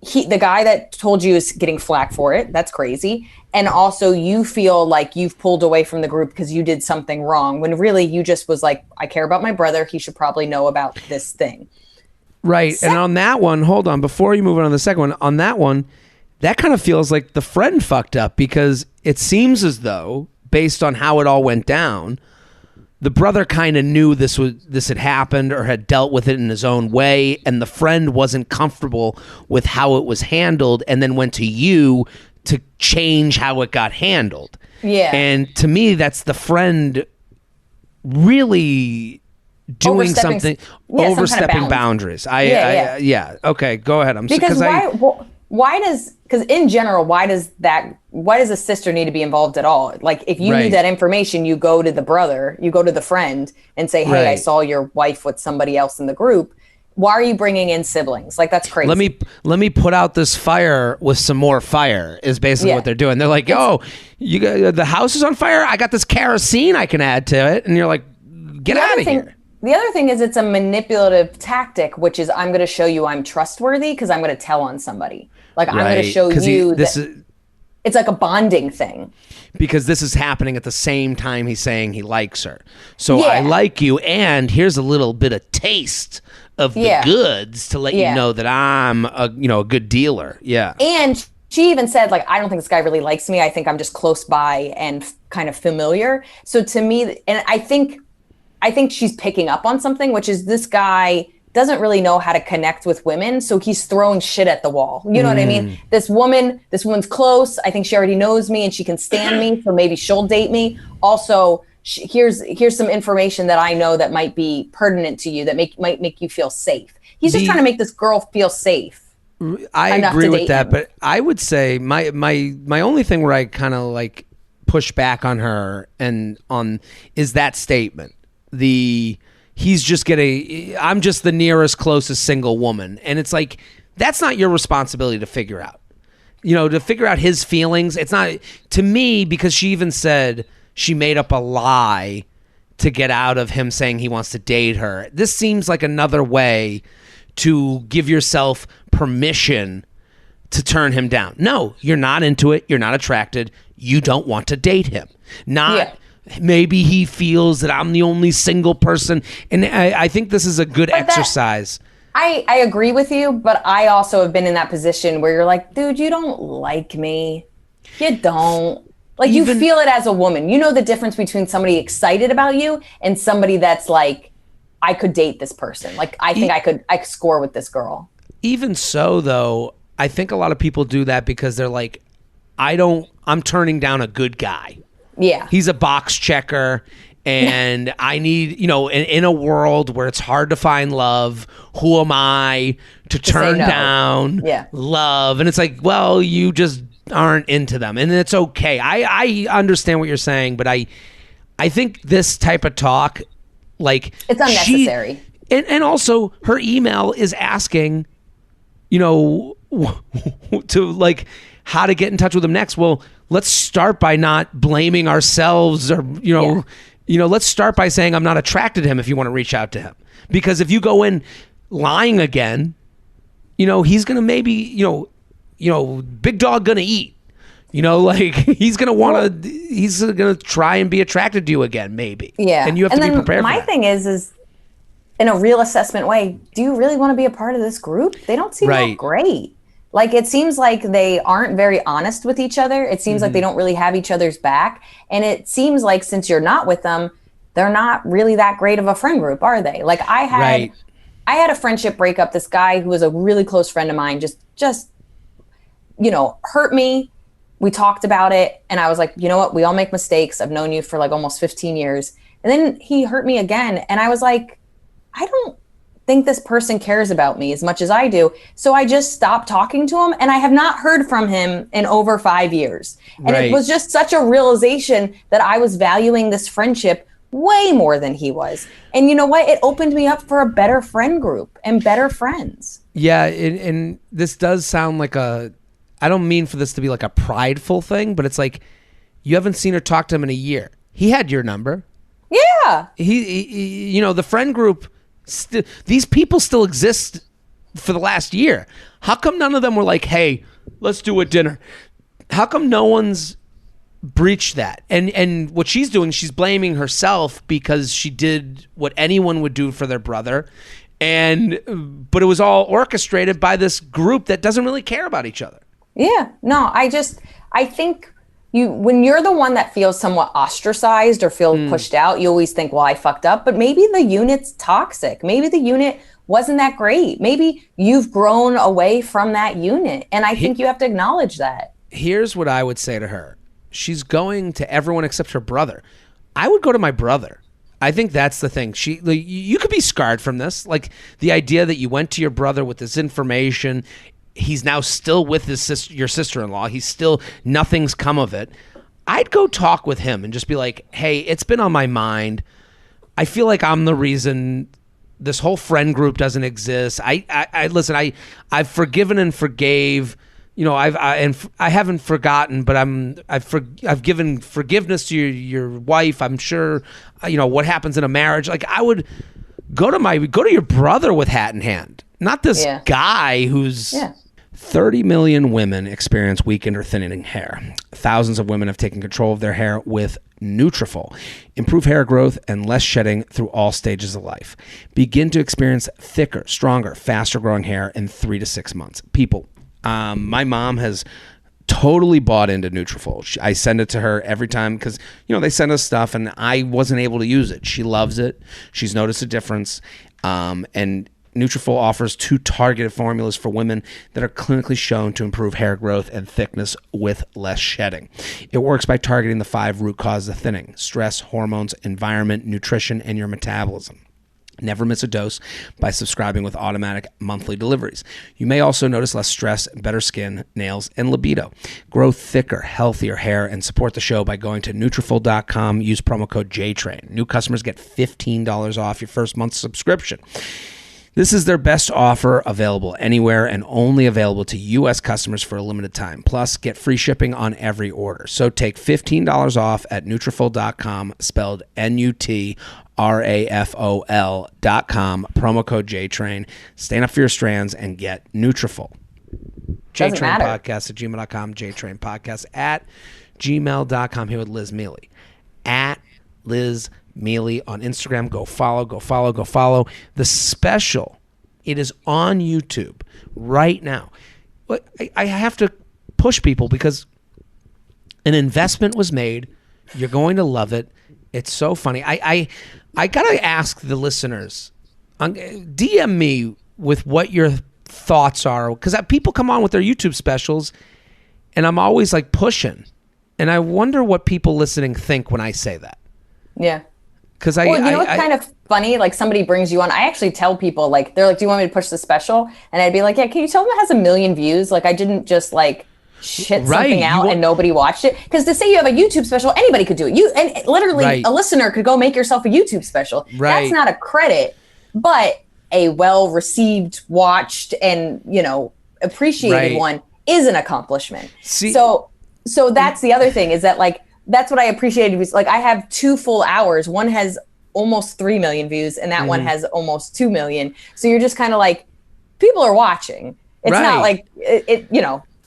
the guy that told you is getting flack for it. That's crazy. And also you feel like you've pulled away from the group because you did something wrong, when really you just was like, I care about my brother. He should probably know about this thing. Right. And on that one, hold on, before you move on to the second one, on that one, that kind of feels like the friend fucked up, because it seems as though, based on how it all went down, the brother kind of knew this had happened or had dealt with it in his own way, and the friend wasn't comfortable with how it was handled, and then went to you to change how it got handled. Yeah. And to me, that's the friend really doing overstepping boundaries. Okay, go ahead. Because in general, why does a sister need to be involved at all? Like, if you need that information, you go to the brother, you go to the friend and say, hey, I saw your wife with somebody else in the group. Why are you bringing in siblings? Like, that's crazy. Let me put out this fire with some more fire is basically what they're doing. They're like, the house is on fire. I got this kerosene I can add to it. And you're like, get out of here. The other thing is, it's a manipulative tactic, which is, I'm going to show you I'm trustworthy because I'm going to tell on somebody. Like, I'm going to show you it's like a bonding thing. Because this is happening at the same time he's saying he likes her. So Yeah. I like you, and here's a little bit of taste of the goods to let you know that I'm a good dealer. Yeah. And she even said, like, I don't think this guy really likes me. I think I'm just close by and kind of familiar. So to me, and I think she's picking up on something, which is this guy doesn't really know how to connect with women, so he's throwing shit at the wall. You know what I mean? This woman's close. I think she already knows me and she can stand me, so maybe she'll date me. Also, here's some information that I know that might be pertinent to you that might make you feel safe. He's just trying to make this girl feel safe. I agree with that, but I would say my only thing where I kind of like push back on her and on is that statement. I'm just the nearest, closest single woman. And it's like, that's not your responsibility to figure out. To figure out his feelings. It's not, to me, because she even said she made up a lie to get out of him saying he wants to date her. This seems like another way to give yourself permission to turn him down. No, you're not into it. You're not attracted. You don't want to date him. Maybe he feels that I'm the only single person. And I think this is a good exercise. I agree with you, but I also have been in that position where you're like, dude, you don't like me. You don't. Like, you feel it as a woman. You know the difference between somebody excited about you and somebody that's like, I could date this person. Like, I think I could score with this girl. Even so, though, I think a lot of people do that because they're like, I'm turning down a good guy. Yeah. He's a box checker, and I need, in a world where it's hard to find love, who am I to turn down love? And it's like, well, you just aren't into them, and it's okay. I understand what you're saying, but I think this type of talk, like, it's unnecessary. And also her email is asking, to like how to get in touch with him next. Well, let's start by not blaming ourselves or, let's start by saying I'm not attracted to him if you want to reach out to him. Because if you go in lying again, he's going to maybe, big dog going to eat. Like he's going to try and be attracted to you again, maybe. Yeah. And you have to be prepared for that. My thing is in a real assessment way, do you really want to be a part of this group? They don't seem that great. Like, it seems like they aren't very honest with each other. It seems like they don't really have each other's back. And it seems like since you're not with them, they're not really that great of a friend group, are they? Like, I had a friendship breakup. This guy who was a really close friend of mine just hurt me. We talked about it. And I was like, you know what? We all make mistakes. I've known you for like almost 15 years. And then he hurt me again. And I was like, I don't think this person cares about me as much as I do. So I just stopped talking to him, and I have not heard from him in over 5 years. And it was just such a realization that I was valuing this friendship way more than he was. And you know what? It opened me up for a better friend group and better friends. Yeah. And this does sound like I don't mean for this to be like a prideful thing, but it's like, you haven't seen or talked to him in a year. He had your number. Yeah. He the friend group, these people still exist for the last year. How come none of them were like, hey, let's do a dinner? How come no one's breached that? And what she's doing, she's blaming herself because she did what anyone would do for their brother. But it was all orchestrated by this group that doesn't really care about each other. Yeah. No, I think when you're the one that feels somewhat ostracized or feel pushed out, you always think, well, I fucked up. But maybe the unit's toxic. Maybe the unit wasn't that great. Maybe you've grown away from that unit. And I think you have to acknowledge that. Here's what I would say to her. She's going to everyone except her brother. I would go to my brother. I think that's the thing. You could be scarred from this. Like, the idea that you went to your brother with this information. He's now still with your sister-in-law. Nothing's come of it. I'd go talk with him and just be like, hey, it's been on my mind. I feel like I'm the reason this whole friend group doesn't exist. Listen, I've forgiven and forgave. I haven't forgotten, but I've given forgiveness to your wife. I'm sure, what happens in a marriage. Like, I would go to your brother with hat in hand, not this guy who's 30 million women experience weakened or thinning hair. Thousands of women have taken control of their hair with Nutrafol. Improve hair growth and less shedding through all stages of life. Begin to experience thicker, stronger, faster growing hair in 3 to 6 months. People, my mom has totally bought into Nutrafol. I send it to her every time because, they send us stuff and I wasn't able to use it. She loves it. She's noticed a difference. And Nutrafol offers 2 targeted formulas for women that are clinically shown to improve hair growth and thickness with less shedding. It works by targeting the 5 root causes of thinning: stress, hormones, environment, nutrition, and your metabolism. Never miss a dose by subscribing with automatic monthly deliveries. You may also notice less stress, better skin, nails, and libido. Grow thicker, healthier hair and support the show by going to Nutrafol.com. Use promo code JTrain. New customers get $15 off your first month's subscription. This is their best offer available anywhere and only available to U.S. customers for a limited time. Plus, get free shipping on every order. So take $15 off at Nutrafol.com, spelled Nutrafol.com, promo code JTrain. Stand up for your strands and get Nutrafol. JTrain Podcast at gmail.com, JTrain Podcast at gmail.com. Here with Liz Mealy. At Liz Mealy on Instagram. Go follow. The special, it is on YouTube right now. But I have to push people because an investment was made. You're going to love it. It's so funny. I gotta ask the listeners, DM me with what your thoughts are, because people come on with their YouTube specials and I'm always like pushing, and I wonder what people listening think when I say that. Yeah. Because what's kind of funny? Like, somebody brings you on. I actually tell people, like, they're like, "Do you want me to push the special?" And I'd be like, "Yeah, can you tell them it has 1 million views? Like, I didn't just like shit something out and nobody watched it." Because to say you have a YouTube special, anybody could do it. And literally a listener could go make yourself a YouTube special. Right. That's not a credit, but a well-received, watched, and appreciated one is an accomplishment. So that's the other thing, is that like, that's what I appreciated. Was like, I have 2 full hours. One has almost 3 million views and that one has almost 2 million. So you're just kind of like, people are watching. It's not like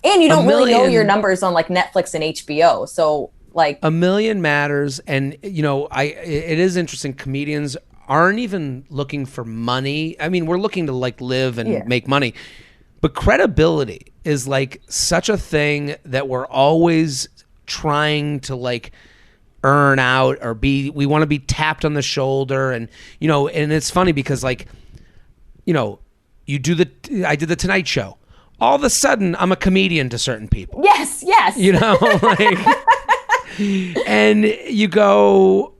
and you don't really know your numbers on like Netflix and HBO. So like, 1 million matters. And it is interesting. Comedians aren't even looking for money. I mean, we're looking to like live and make money, but credibility is like such a thing that we're always trying to like earn out, or we want to be tapped on the shoulder. And and it's funny because like I did the Tonight Show, all of a sudden I'm a comedian to certain people. Yes like, and you go,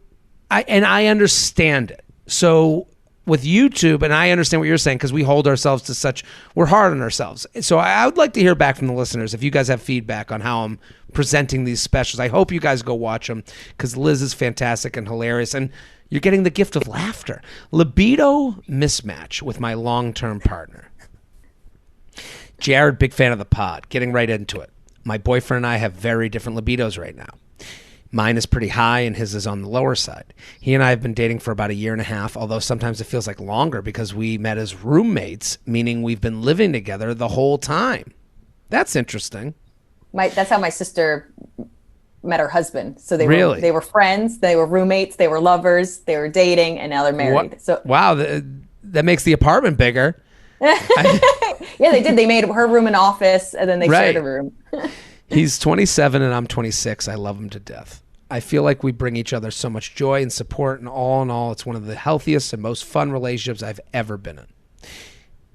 I understand it. So with YouTube, and I understand what you're saying, because we hold ourselves to we're hard on ourselves. So I would like to hear back from the listeners if you guys have feedback on how I'm presenting these specials. I hope you guys go watch them, because Liz is fantastic and hilarious, and you're getting the gift of laughter. Libido Mismatch with my long-term partner. Jared, big fan of the pod. Getting right into it. My boyfriend and I have very different libidos right now. Mine is pretty high and his is on the lower side. He and I have been dating for about 1.5 years, although sometimes it feels like longer because we met as roommates, meaning we've been living together the whole time. That's interesting. That's how my sister met her husband. So they were friends, they were roommates, they were lovers, they were dating, and now they're married. So wow, that makes the apartment bigger. Yeah, they did. They made her room an office, and then they shared a room. He's 27 and I'm 26. I love him to death. I feel like we bring each other so much joy and support, and all in all, it's one of the healthiest and most fun relationships I've ever been in.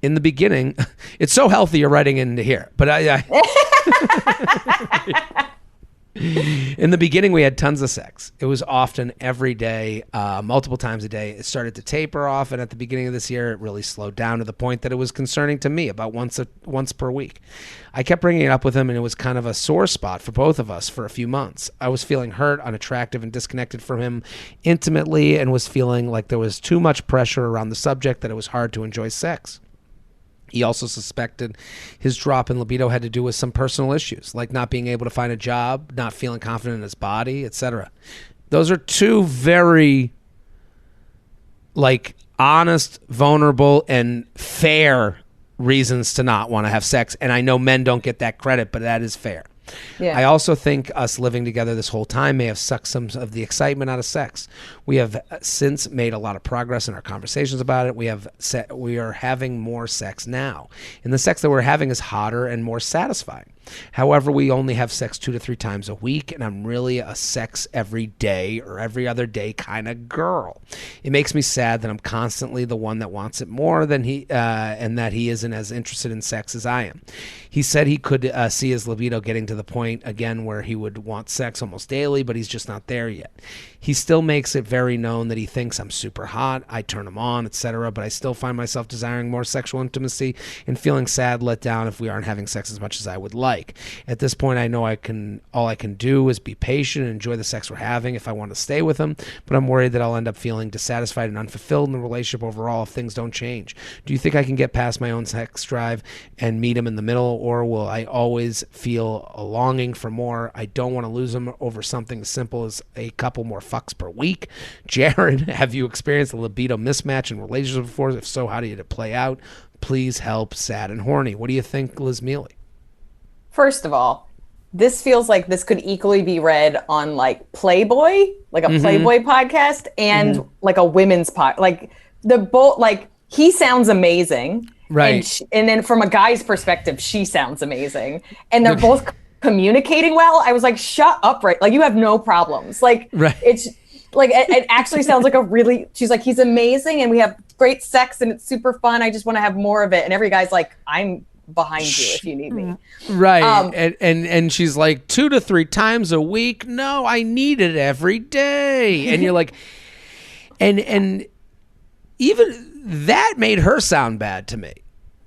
In the beginning, it's so healthy you're writing into here, but in the beginning, we had tons of sex. It was often every day, multiple times a day. It started to taper off, and at the beginning of this year, it really slowed down to the point that it was concerning to me, about once per week. I kept bringing it up with him, and it was kind of a sore spot for both of us for a few months. I was feeling hurt, unattractive, and disconnected from him intimately, and was feeling like there was too much pressure around the subject that it was hard to enjoy sex. He also suspected his drop in libido had to do with some personal issues, like not being able to find a job, not feeling confident in his body, etc. Those are 2 very, like, honest, vulnerable, and fair reasons to not want to have sex. And I know men don't get that credit, but that is fair. Yeah. I also think us living together this whole time may have sucked some of the excitement out of sex. We have since made a lot of progress in our conversations about it. We are having more sex now, and the sex that we're having is hotter and more satisfying. However, we only have sex 2 to 3 times a week, and I'm really a sex every day or every other day kind of girl. It makes me sad that I'm constantly the one that wants it more than he, and that he isn't as interested in sex as I am. He said he could see his libido getting to the point again where he would want sex almost daily, but he's just not there yet. He still makes it very known that he thinks I'm super hot, I turn him on, etc., but I still find myself desiring more sexual intimacy and feeling sad, let down if we aren't having sex as much as I would like. At this point, I know all I can do is be patient and enjoy the sex we're having if I want to stay with him, but I'm worried that I'll end up feeling dissatisfied and unfulfilled in the relationship overall if things don't change. Do you think I can get past my own sex drive and meet him in the middle, or will I always feel a longing for more? I don't want to lose him over something as simple as a couple more fucks per week. Jared, have you experienced a libido mismatch in relationships before? If so, how did it play out? Please help, sad and horny. What do you think, Liz Mealy? First of all, this feels like this could equally be read on like Playboy, like a Playboy podcast, and like a women's pod. Like the both, like he sounds amazing, right? And then from a guy's perspective, she sounds amazing, and they're both communicating well. I was like, shut up, right? Like you have no problems. Like it's like it actually sounds like a really. She's like, he's amazing, and we have great sex, and it's super fun. I just want to have more of it. And every guy's like, I'm behind you if you need me, right? And she's like 2 to 3 times a week. No, I need it every day. And you're like, and even that made her sound bad to me.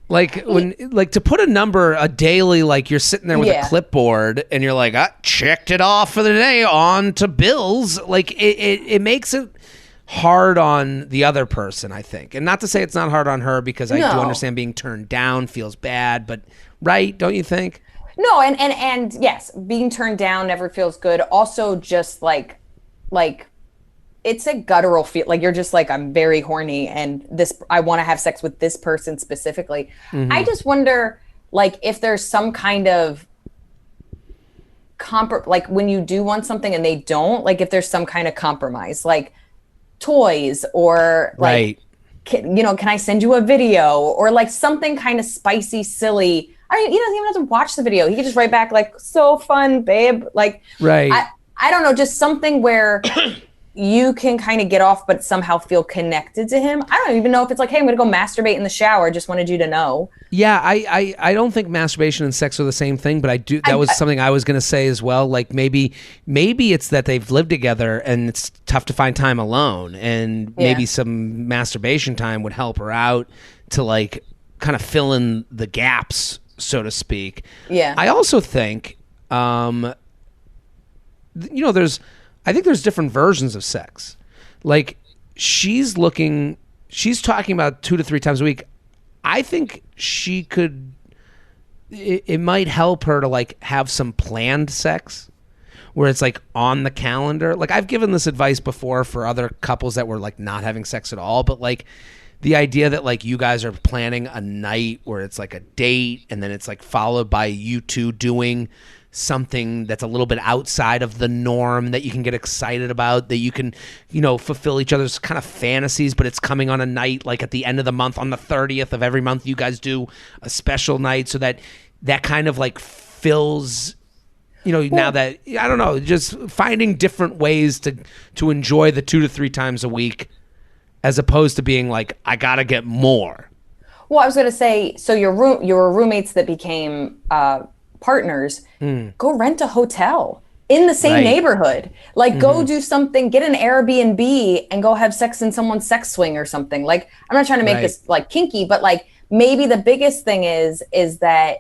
Like when, like to put a number, a daily, like you're sitting there with a clipboard and you're like, I checked it off for the day, on to bills. Like it makes it hard on the other person, I think. And not to say it's not hard on her, because I do understand being turned down feels bad, but right, don't you think? No, and yes, being turned down never feels good. Also, just like it's a guttural feel. Like you're just like, I'm very horny and I want to have sex with this person specifically. I just wonder, like, if there's some kind of like when you do want something and they don't, like if there's some kind of compromise, like toys or like, can I send you a video or like something kind of spicy, silly. I mean, he doesn't even have to watch the video. He can just write back like, so fun, babe. Like, I don't know, just something where you can kind of get off, but somehow feel connected to him. I don't even know if it's like, hey, I'm going to go masturbate in the shower. Just wanted you to know. Yeah, I don't think masturbation and sex are the same thing, but I do. That was something I was going to say as well. Like maybe it's that they've lived together and it's tough to find time alone, and maybe some masturbation time would help her out to like kind of fill in the gaps, so to speak. Yeah. I also think, I think there's different versions of sex. Like she's talking about 2 to 3 times a week. I think it might help her to like have some planned sex where it's like on the calendar. Like I've given this advice before for other couples that were like not having sex at all, but like the idea that like you guys are planning a night where it's like a date and then it's like followed by you two doing something that's a little bit outside of the norm that you can get excited about, that you can, fulfill each other's kind of fantasies, but it's coming on a night like at the end of the month, on the 30th of every month, you guys do a special night, so that kind of like fills, now that, I don't know, just finding different ways to enjoy the 2 to 3 times a week, as opposed to being like, I gotta get more. Well, I was going to say, so your roommates that became partners, go rent a hotel in the same neighborhood. Like go do something, get an Airbnb and go have sex in someone's sex swing or something. Like I'm not trying to make this like kinky, but like maybe the biggest thing is that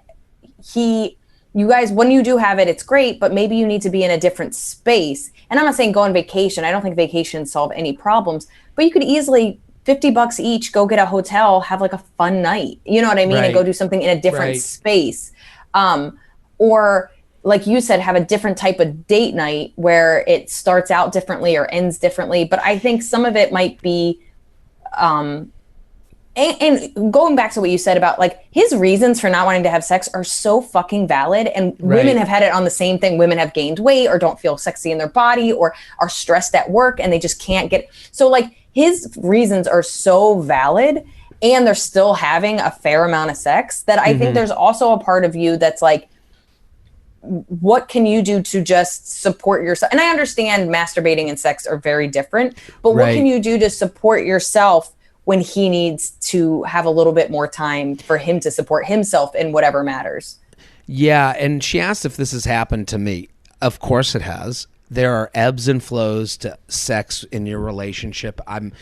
you guys, when you do have it, it's great, but maybe you need to be in a different space. And I'm not saying go on vacation. I don't think vacations solve any problems, but you could easily $50 each, go get a hotel, have like a fun night. You know what I mean? And go do something in a different space. Or like you said, have a different type of date night where it starts out differently or ends differently. But I think some of it might be and going back to what you said about like his reasons for not wanting to have sex are so fucking valid, and women have had it on the same thing. Women have gained weight or don't feel sexy in their body or are stressed at work and they just can't get, so like his reasons are so valid, and they're still having a fair amount of sex, that I think there's also a part of you that's like, what can you do to just support yourself? And I understand masturbating and sex are very different, but what can you do to support yourself when he needs to have a little bit more time for him to support himself in whatever matters? Yeah, and she asked if this has happened to me. Of course it has. There are ebbs and flows to sex in your relationship. I've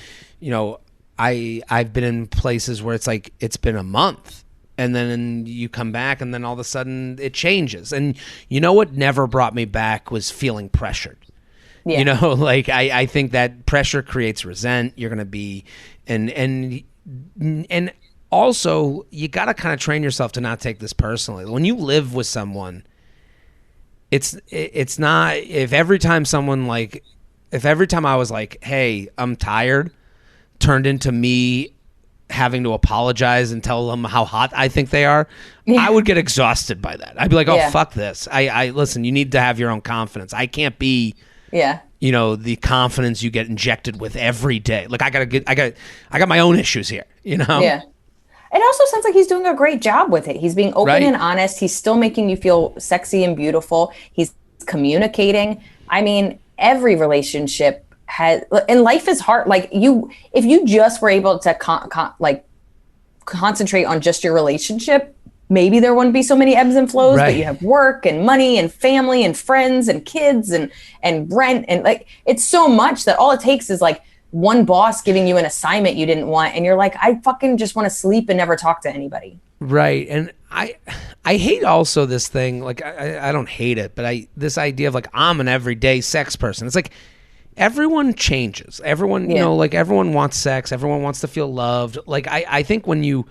been in places where it's like it's been a month, and then you come back, and then all of a sudden it changes. And you know what never brought me back was feeling pressured. Yeah. You know, like I think that pressure creates resent. You're going to be, and also you got to kind of train yourself to not take this personally. When you live with someone, it's not, if every time I was like, hey, I'm tired, turned into me having to apologize and tell them how hot I think they are, I would get exhausted by that. I'd be like, oh, fuck this. I listen, you need to have your own confidence. I can't be, the confidence you get injected with every day. Like I got my own issues here, Yeah. It also sounds like he's doing a great job with it. He's being open and honest. He's still making you feel sexy and beautiful. He's communicating. I mean, every relationship has, and life is hard. Like if you just were able to concentrate on just your relationship, maybe there wouldn't be so many ebbs and flows, but you have work and money and family and friends and kids and rent. And like, it's so much that all it takes is like one boss giving you an assignment you didn't want, and you're like, I fucking just want to sleep and never talk to anybody. Right. And I hate also this thing, like I don't hate it, but this idea of like, I'm an everyday sex person. It's like everyone changes. Everyone, like everyone wants sex. Everyone wants to feel loved. Like I think when you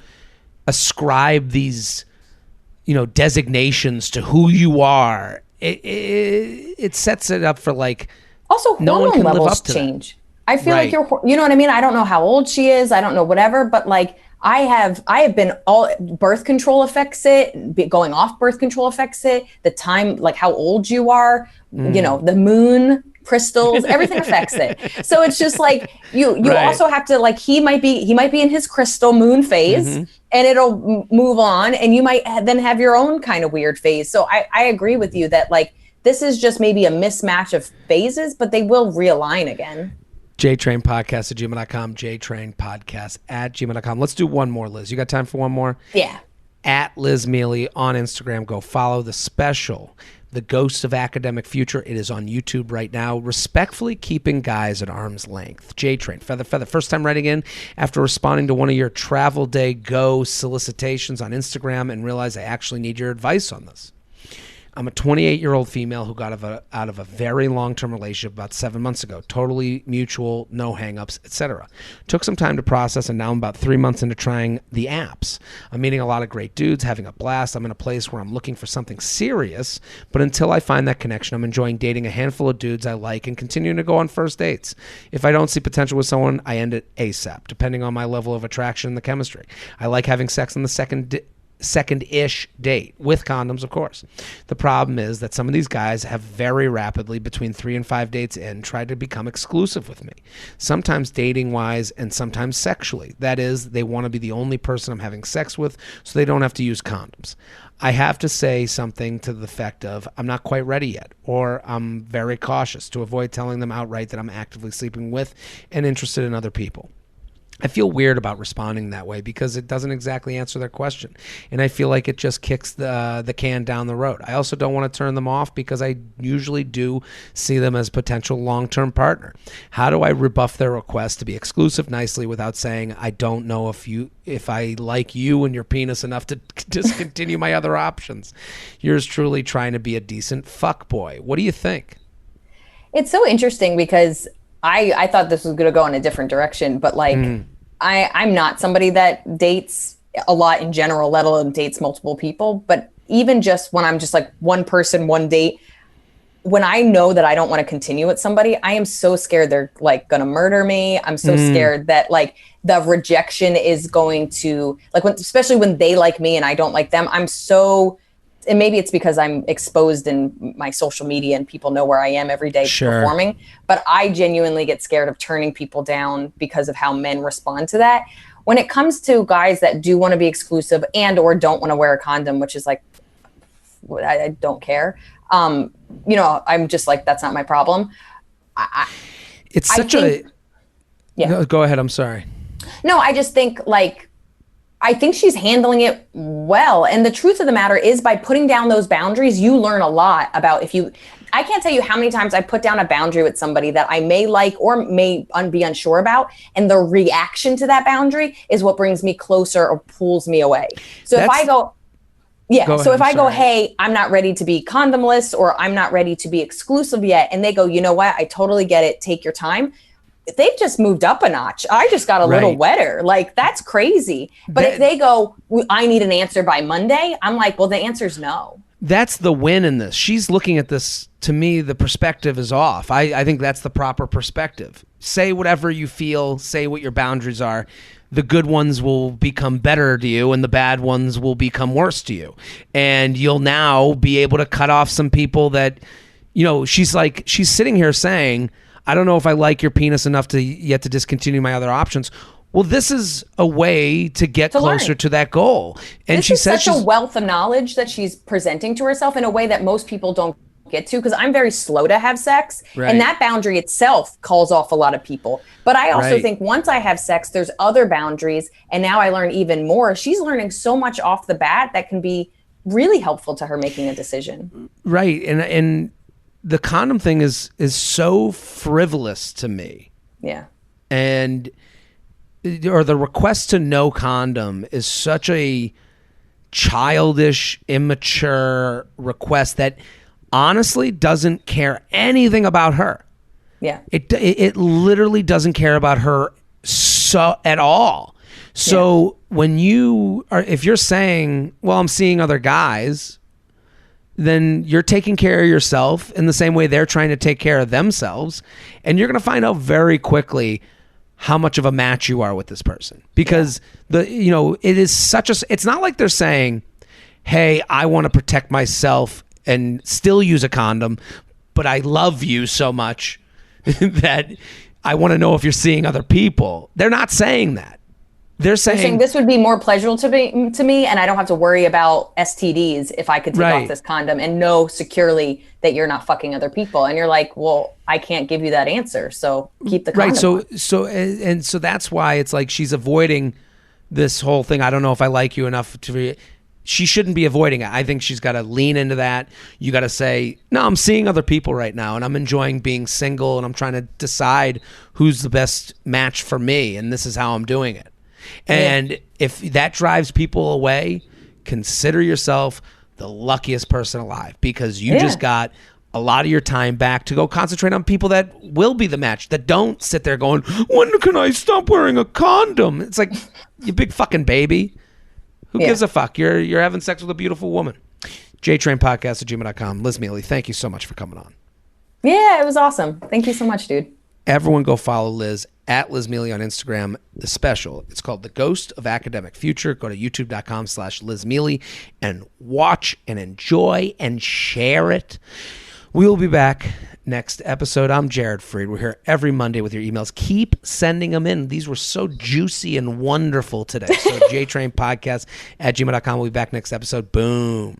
ascribe these, designations to who you are, it sets it up for like, also no one can live up to change. I feel like you know what I mean? I don't know how old she is. I don't know whatever, but like I have been all birth control affects it. Going off birth control affects it. The time, like how old you are, the moon, crystals, everything affects it. So it's just like you also have to, like, he might be in his crystal moon phase, and it'll move on, and you might then have your own kind of weird phase. So I agree with you that like this is just maybe a mismatch of phases, but they will realign again. JTrain podcast at gmail.com, JTrain podcast at gmail.com. Let's do one more, Liz. You got time for one more? Yeah. At Liz Mealy on Instagram. Go follow the special, The Ghosts of Academic Future. It is on YouTube right now. Respectfully keeping guys at arm's length. JTrain, Feather. First time writing in after responding to one of your travel day go solicitations on Instagram and realized I actually need your advice on this. I'm a 28-year-old female who got out of a very long-term relationship about 7 months ago. Totally mutual, no hang-ups, etc. Took some time to process, and now I'm about 3 months into trying the apps. I'm meeting a lot of great dudes, having a blast. I'm in a place where I'm looking for something serious, but until I find that connection, I'm enjoying dating a handful of dudes I like and continuing to go on first dates. If I don't see potential with someone, I end it ASAP, depending on my level of attraction and the chemistry. I like having sex on the second-ish date with condoms, of course. The problem is that some of these guys have very rapidly, between 3 and 5 dates in, tried to become exclusive with me, sometimes dating wise and sometimes sexually. That is, they want to be the only person I'm having sex with so they don't have to use condoms. I have to say something to the effect of, I'm not quite ready yet, or I'm very cautious, to avoid telling them outright that I'm actively sleeping with and interested in other people. I feel weird about responding that way because it doesn't exactly answer their question, and I feel like it just kicks the can down the road. I also don't want to turn them off because I usually do see them as potential long-term partner. How do I rebuff their request to be exclusive nicely without saying, I don't know if I like you and your penis enough to discontinue my other options? Yours truly, trying to be a decent fuckboy. What do you think? It's so interesting because I thought this was going to go in a different direction, but like I'm not somebody that dates a lot in general, let alone dates multiple people. But even just when I'm just like one person, one date, when I know that I don't want to continue with somebody, I am so scared they're like going to murder me. I'm so scared that like the rejection is going to like, especially when they like me and I don't like them. And maybe it's because I'm exposed in my social media and people know where I am every day performing, but I genuinely get scared of turning people down because of how men respond to that. When it comes to guys that do want to be exclusive and or don't want to wear a condom, which is like, I don't care. I'm just like, that's not my problem. Go ahead. I'm sorry. No, I just think like, I think she's handling it well. And the truth of the matter is by putting down those boundaries, you learn a lot about I can't tell you how many times I put down a boundary with somebody that I may like or may be unsure about. And the reaction to that boundary is what brings me closer or pulls me away. So if I go, hey, I'm not ready to be condomless or I'm not ready to be exclusive yet. And they go, you know what? I totally get it. Take your time. They've just moved up a notch. I just got a little wetter. Like, that's crazy. But if they go, I need an answer by Monday, I'm like, well, the answer's no. That's the win in this. She's looking at this, to me, the perspective is off. I think that's the proper perspective. Say whatever you feel, say what your boundaries are. The good ones will become better to you and the bad ones will become worse to you. And you'll now be able to cut off some people that, she's sitting here saying, I don't know if I like your penis enough to discontinue my other options. Well, this is a way to get closer to that goal. And she says such a wealth of knowledge that she's presenting to herself in a way that most people don't get to, because I'm very slow to have sex. Right. And that boundary itself calls off a lot of people. But I also think once I have sex, there's other boundaries. And now I learn even more. She's learning so much off the bat that can be really helpful to her making a decision. Right. And the condom thing is so frivolous to me. Yeah. And the request to no condom is such a childish, immature request that honestly doesn't care anything about her. Yeah. It literally doesn't care about her at all. So when if you're saying, well, I'm seeing other guys, then you're taking care of yourself in the same way they're trying to take care of themselves. And you're going to find out very quickly how much of a match you are with this person. Because it is it's not like they're saying, hey, I want to protect myself and still use a condom, but I love you so much that I want to know if you're seeing other people. They're not saying that. They're saying this would be more pleasurable to me, and I don't have to worry about STDs if I could take off this condom and know securely that you're not fucking other people. And you're like, well, I can't give you that answer, so keep the condom on. So that's why it's like she's avoiding this whole thing. I don't know if I like you enough to. She shouldn't be avoiding it. I think she's got to lean into that. You got to say, no, I'm seeing other people right now, and I'm enjoying being single, and I'm trying to decide who's the best match for me, and this is how I'm doing it. And if that drives people away, consider yourself the luckiest person alive, because you just got a lot of your time back to go concentrate on people that will be the match, that don't sit there going, when can I stop wearing a condom? It's like, you big fucking baby. Who gives a fuck? You're having sex with a beautiful woman. JTrainPodcast@gmail.com. Liz Mealy, thank you so much for coming on. Yeah, it was awesome. Thank you so much, dude. Everyone go follow Liz at Liz Mealy on Instagram. The special, it's called The Ghost of Academic Future. Go to youtube.com/Liz Mealy and watch and enjoy and share it. We will be back next episode. I'm Jared Freid. We're here every Monday with your emails. Keep sending them in. These were so juicy and wonderful today. So JTrainPodcast@gmail.com. We'll be back next episode. Boom.